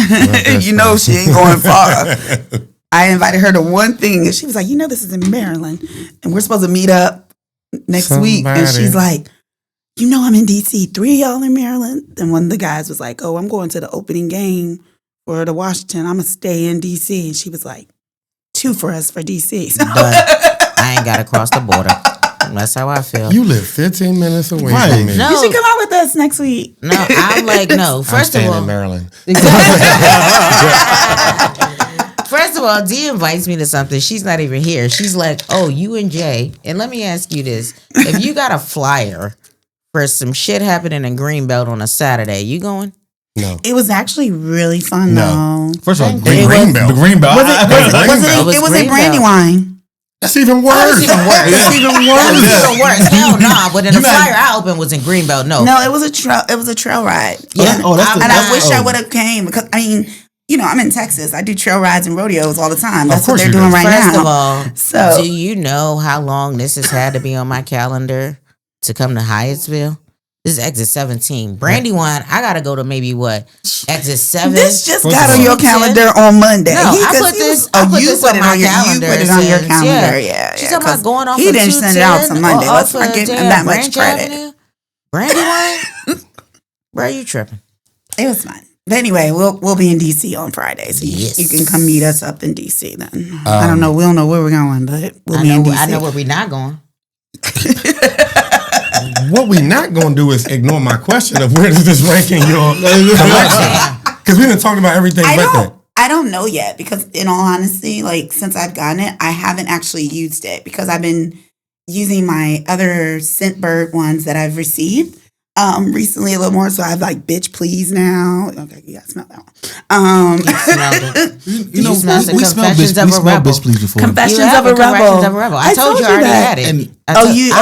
You know she ain't going far. I invited her to one thing, and she was like, this is in Maryland, and we're supposed to meet up next week. And she's like, I'm in D.C. 3 of y'all in Maryland. And one of the guys was like, I'm going to the opening game for the Washington. I'm going to stay in D.C. And she was like, 2 for us for D.C. So. I ain't got to cross the border. That's how I feel. You live 15 minutes away from me. No. You should come out with us next week. No, I'm like, no. First I'm of all, in Maryland. First of all, Dee invites me to something. She's not even here. She's like, oh, you and Jay. And let me ask you this. If you got a flyer for some shit happening in Greenbelt on a Saturday, you going? No. It was actually really fun, though. First of all, Greenbelt. The Greenbelt. It was in Brandywine. That's even worse. It's even worse. It's even worse. It's even worse. Hell no. But in the flyer I opened was in Greenbelt. No, it was a trail. It was a trail ride. Yeah. I wish I would have came because I mean, you know, I'm in Texas. I do trail rides and rodeos all the time. That's what they're doing right now. First of all, so do you know how long this has had to be on my calendar to come to Hyattsville? This is exit 17. Brandywine, I gotta go to maybe exit 7. This just got on your calendar on Monday. No, I put this on my calendar. You put it on your calendar. Yeah. She's talking about going off. He didn't send it out to Monday. Let's not give him that much credit. Avenue? Brandywine, bro, you tripping? It was fun. But anyway, we'll be in DC on Friday, so you can come meet us up in DC. Then I don't know. We don't know where we're going, but we'll be in DC. I know where we're not going. What we not going to do is ignore my question of where does this rank in your collection? Because we've been talking about everything but that. I don't know yet because, in all honesty, like since I've gotten it, I haven't actually used it because I've been using my other Scentbird ones that I've received recently a little more. So I have like Bitch Please now. Okay, you gotta smell that one. You smelled it. We smelled Bitch Please before. Confessions of a Rebel. I told you I already had it. You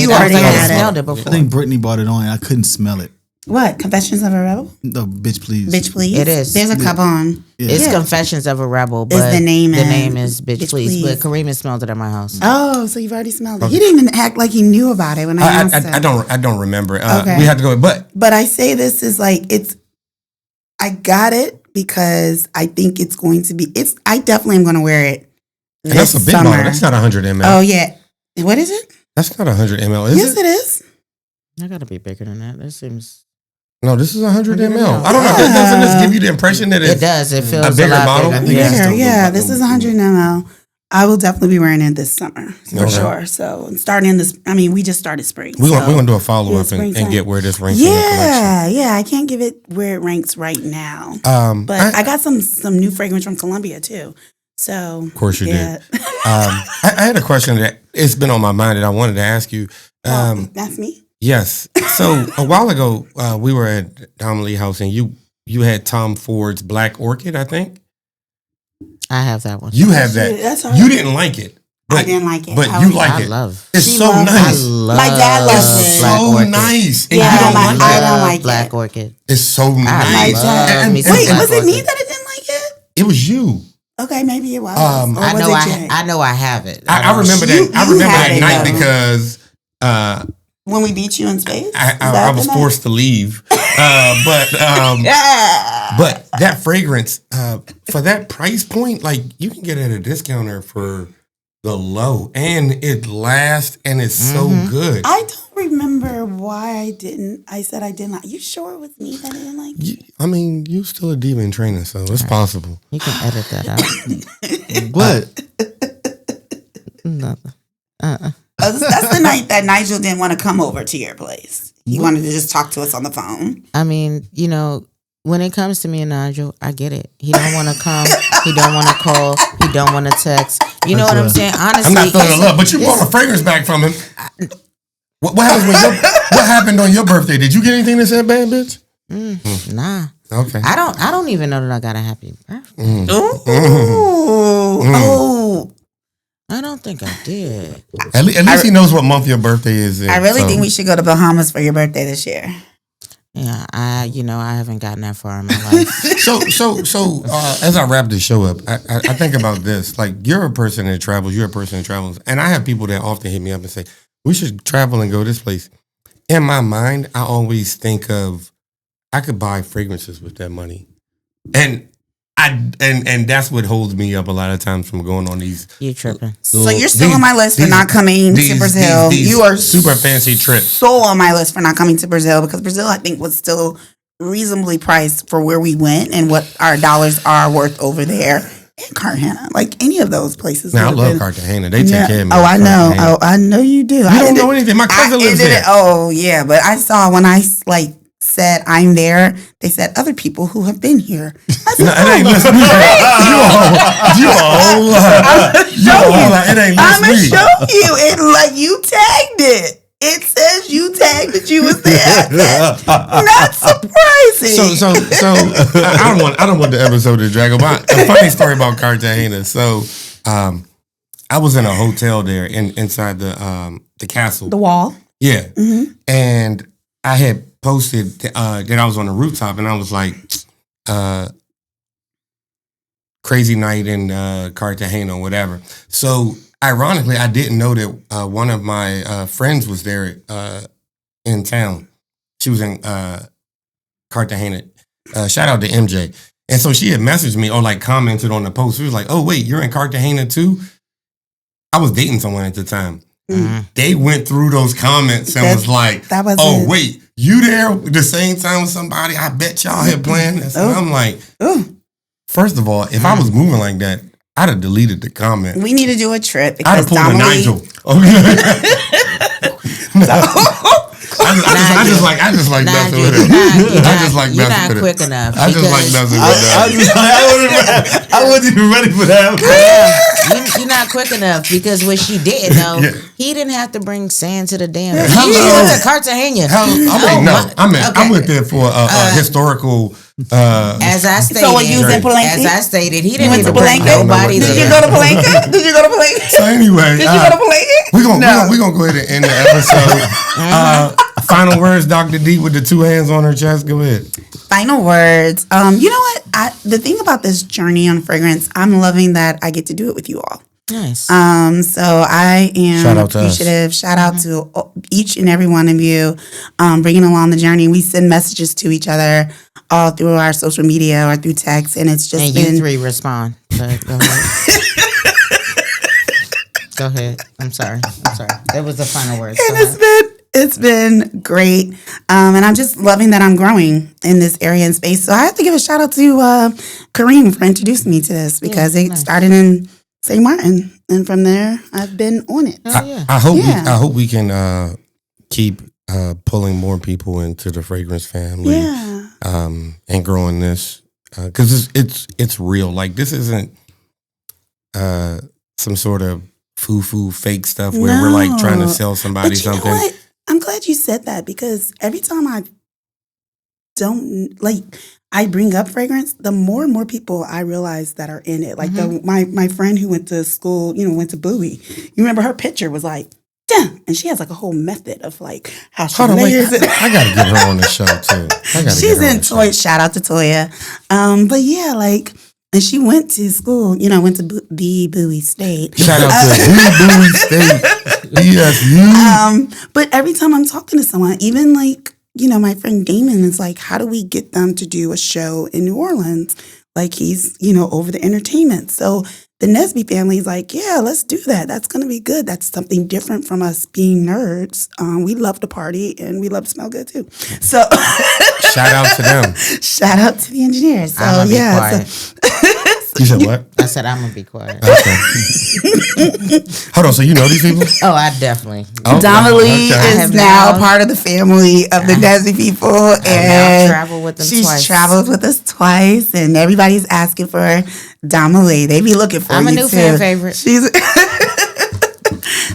already had it. Smelled it before. I think Brittany bought it on and I couldn't smell it. What? Confessions of a Rebel? No, Bitch Please. Bitch Please? It is. There's a couple on. Yeah. It's Confessions of a Rebel, but the name is Bitch Please. But Kareem has smelled it at my house. Oh, so you've already smelled it. He didn't even act like he knew about it when I asked him. I don't remember. Okay. We had to go, but I say this is like I got it because I think it's going to be. I definitely am going to wear it. And that's a big bottle. That's not 100 ml. Oh yeah, what is it? That's not 100 ml. Yes, it is. I got to be bigger than that. That seems. No, this is 100 ml. I don't know. Doesn't this give you the impression that it does? It feels a bigger bottle. Bigger, yeah. This is 100 ml. I will definitely be wearing it this summer for sure. So starting in this, I mean, we just started spring. We're gonna do a follow up and get where this ranks. Yeah. I can't give it where it ranks right now. But I got some new fragrance from Colombia too. So of course you did. I had a question that it's been on my mind that I wanted to ask you. That's me. Yes. So a while ago, we were at Dom Lee House, and you had Tom Ford's Black Orchid, I think. I have that one. You have that. That's all right. You didn't like it. I didn't like it. But you like it. It's so nice. My dad loves it. It's so nice. Yeah, I don't like Black Orchid. It's so nice. Wait, was it me that didn't like it? It was you. Okay, maybe it was. I know I have it. I remember that. I remember that night because when we beat you in space, I was forced to leave. But that fragrance for that price point, like you can get it at a discounter for the low, and it lasts, and it's so good. I don't remember why I said I didn't like. You sure it was me that I didn't like? I mean, you still a diva in training, so it's possible. You can edit that out. What? Nothing. That's the night that Nigel didn't want to come over to your place. He wanted to just talk to us on the phone. I mean, when it comes to me and Nigel, I get it. He don't want to come. He don't want to call. He don't want to text. You know what I'm saying? Honestly, I'm not feeling love, but you bought a fragrance back from him. What happened on your birthday? Did you get anything that said bad, bitch? Nah. Okay. I don't even know that I got a happy birthday. Oh. I don't think I did. At least he knows what month your birthday is in. I really think we should go to Bahamas for your birthday this year. Yeah, I haven't gotten that far in my life. So as I wrap this show up, I think about this. Like, you're a person that travels, and I have people that often hit me up and say, we should travel and go this place. In my mind, I always think of, I could buy fragrances with that money. And that's what holds me up a lot of times from going on these. You tripping? So you're still on my list for not coming to Brazil. You are super fancy trips. So on my list for not coming to Brazil because Brazil, I think, was still reasonably priced for where we went and what our dollars are worth over there. And Cartagena, like any of those places. Now I love Cartagena. They take care of me. Oh, I know. Oh, I know you do. You don't know anything. My cousin lives there. Oh, yeah, but I saw when I said I'm there, they said other people who have been here. I said, it ain't listen me. You it ain't I'm gonna show you. It like you tagged it. It says you tagged that you was there. Not surprising. So I don't want the episode to drag on. A funny story about Cartagena. So I was in a hotel there inside the castle. The wall. Yeah. Mm-hmm. And I had posted that I was on the rooftop, and I was like, crazy night in Cartagena, whatever. So ironically, I didn't know that one of my friends was there in town. She was in Cartagena. Shout out to MJ. And so she had messaged me or like commented on the post. She was like, "Oh wait, you're in Cartagena too?" I was dating someone at the time. Mm-hmm. They went through those comments and was like, "Oh wait, you there at the same time with somebody? I bet y'all had planned this." And I'm like, first of all, if I was moving like that, I'd have deleted the comment. We need to do a trip. I'd have pulled a Nigel. I just like messing with it. I just like messing with it. You're not quick enough. I just like messing with that. I wasn't even ready for that. You're not quick enough because what she didn't know, he didn't have to bring sand to the dam. He went to Cartagena. I went there for a historical. As I stated, so you was in Palenque? As I stated, he didn't went to Palenque. Did you go to Palenque? Did you go to Palenque? So anyway, did you go to Palenque? We're gonna go ahead and end the episode. Final words, Dr. D, with the two hands on her chest. Go ahead. Final words. You know what? The thing about this journey on fragrance, I'm loving that I get to do it with you all. Nice. So I am appreciative. Shout out to each and every one of you bringing along the journey. We send messages to each other all through our social media or through text, and it's just you three respond. But go ahead. Go ahead. I'm sorry. That was the final word. And it's been great, and I'm just loving that I'm growing in this area and space. So I have to give a shout out to Kareem for introducing me to this because it started in St. Martin, and from there I've been on it. I hope we can keep pulling more people into the fragrance family, and growing this because it's real. Like this isn't some sort of foo fake stuff where we're like trying to sell somebody something. Know what? I'm glad you said that because every time I bring up fragrance, the more and more people I realize that are in it. Like my friend who went to school, went to Bowie. You remember her picture was like, damn, and she has like a whole method of like how she layers it. I gotta get her on the show too. She's in Toya. Shout out to Toya. But yeah, like. And she went to school, went to Bowie State. Shout out to Bowie State. BSU. But every time I'm talking to someone, even like, my friend Damon is like, how do we get them to do a show in New Orleans? Like he's, over the entertainment. So the Nesby family is like, yeah, let's do that. That's going to be good. That's something different from us being nerds. We love to party and we love to smell good too. So shout out to them. Shout out to the engineers. So you said what? I said I'm gonna be quiet. Okay. Hold on. So you know these people? Oh, I definitely. Okay. Donnelly is now part of the family of the Nesby people, and traveled with them she's traveled with us twice, and everybody's asking for Donnelly. They be looking for you too. I'm a new fan favorite. She's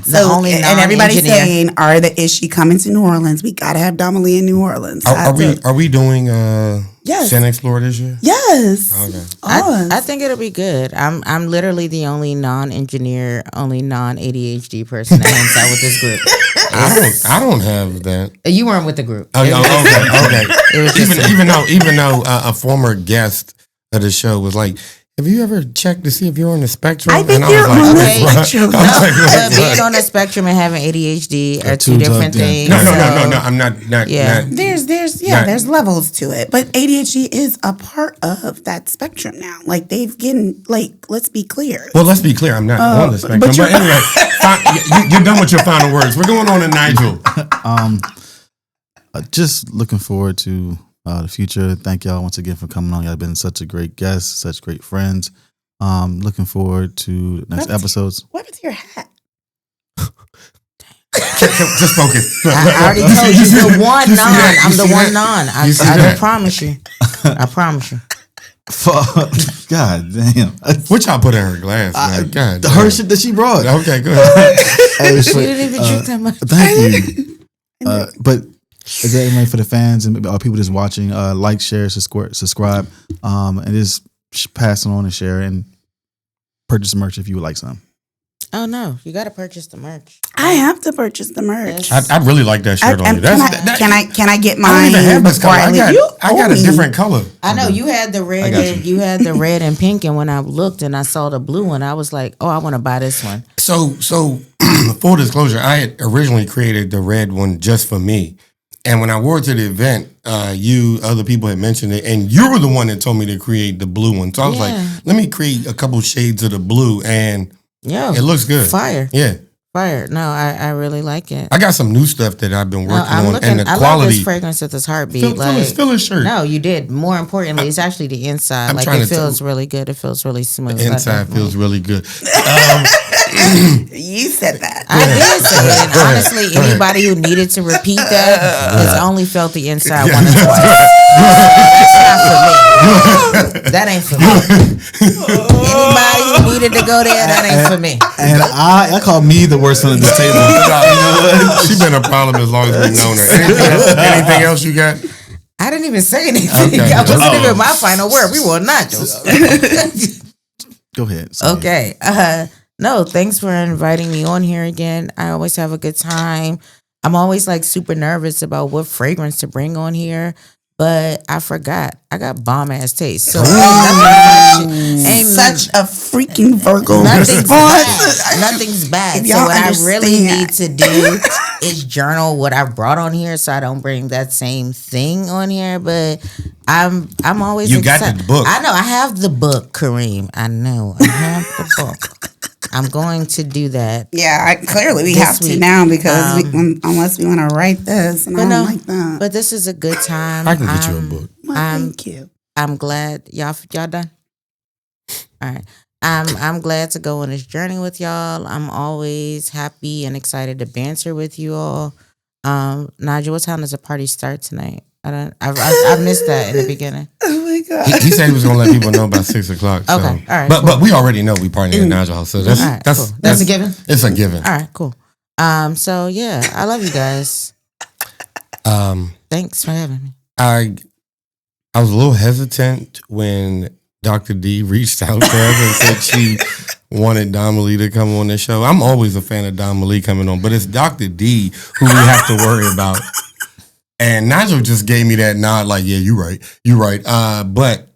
so, and everybody's saying, is she coming to New Orleans? We gotta have Donnelly in New Orleans. Are we doing San Explore this year? Yes. Okay. I think it'll be good. I'm literally the only non-engineer, only non-ADHD person that hangs out with this group. I don't have that. You weren't with the group. Okay. It was even though a former guest of the show was like, have you ever checked to see if you're on the spectrum? I think you're on the spectrum. Being on the spectrum and having ADHD are two different things. No. I'm not. There's levels to it, but ADHD is a part of that spectrum now. Like they've getting let's be clear. Well, let's be clear. I'm not on the spectrum. But anyway, you're done with your final words. We're going on to Nigel. Just looking forward to the future. Thank y'all once again for coming on. Y'all been such a great guest, such great friends. Looking forward to next episodes. What happened to your hat? Just focus. I already told you the one non. I'm the one non. I promise you. I promise you. God damn. What y'all put in her glass? God, her shit that she brought. Okay, go ahead. You didn't even drink that much. Thank you. But again, for the fans and people just watching, like, share, subscribe, and just pass it on and share and purchase merch if you would like some. Oh no, you got to purchase the merch. I have to purchase the merch. I really like that shirt on you. Can I get mine? I don't even have this color. I got a different color. I know you had the red and you had the red and pink, and when I looked and I saw the blue one, I was like, oh, I want to buy this one. So full disclosure, I had originally created the red one just for me. And when I wore it to the event, other people had mentioned it, and you were the one that told me to create the blue one. So I was like, let me create a couple shades of the blue, and it looks good. Fire. Yeah. Fire. No, I really like it. I got some new stuff that I've been working on, and the I quality. love this fragrance with this heartbeat. Feel his shirt. No, you did. More importantly, it's actually the inside. It feels really good. It feels really smooth. The inside feels really good. You said that. I did say it. And honestly, anybody who needed to repeat that has only felt the inside one or twice. That's not for me. That ain't for me. Anybody who needed to go there, that ain't for me. And I call me the worst one at this table. She's been a problem as long as we've known her. Anything else you got? I didn't even say anything. Okay. That wasn't even my final word. We were Nigels. Go ahead. Sorry. Okay. No, thanks for inviting me on here again. I always have a good time. I'm always super nervous about what fragrance to bring on here, but I forgot. I got bomb ass taste. So ain't such a freaking Virgo nothing's response. bad. Nothing's bad. If So y'all what I really understand. need to do is journal what I brought on here, so I don't bring that same thing on here. But I'm always got the book. I know I have the book, Kareem. I know I have the book. I'm going to do that. Yeah, clearly we This have to week. now because unless we want to write this, and I don't like that. But this is a good time. I can get you a book. Well, thank you. I'm glad y'all done. All right. I'm glad to go on this journey with y'all. I'm always happy and excited to banter with you all. Nigel, what time does the party start tonight? I missed that in the beginning. Oh my god. He said he was going to let people know about 6 o'clock. So. Okay, all right. But we already know we partying at Nigel's house, so All right, cool. That's a given. It's a given. All right, cool. So yeah, I love you guys. Thanks for having me. I was a little hesitant when Dr. D reached out to us and said she wanted Dom Lee to come on the show. I'm always a fan of Dom Lee coming on, but it's Dr. D who we have to worry about. And Nigel just gave me that nod, like, yeah, you're right. But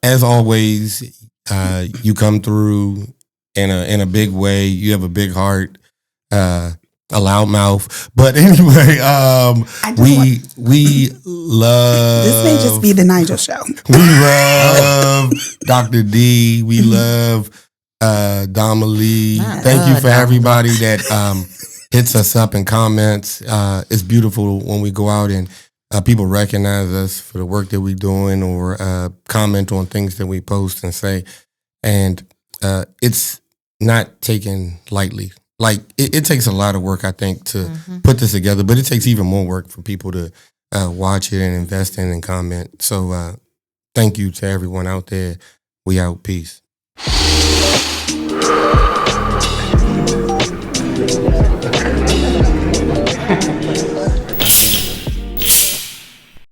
as always, you come through in a big way. You have a big heart, a loud mouth. But anyway, we love. This may just be the Nigel show. We love Dr. D. We love Dom Lee. Thank you for everybody that hits us up in comments. It's beautiful when we go out and people recognize us for the work that we're doing or comment on things that we post and say. And it's not taken lightly. Like, it takes a lot of work, I think, to put this together, but it takes even more work for people to watch it and invest in and comment. So thank you to everyone out there. We out. Peace.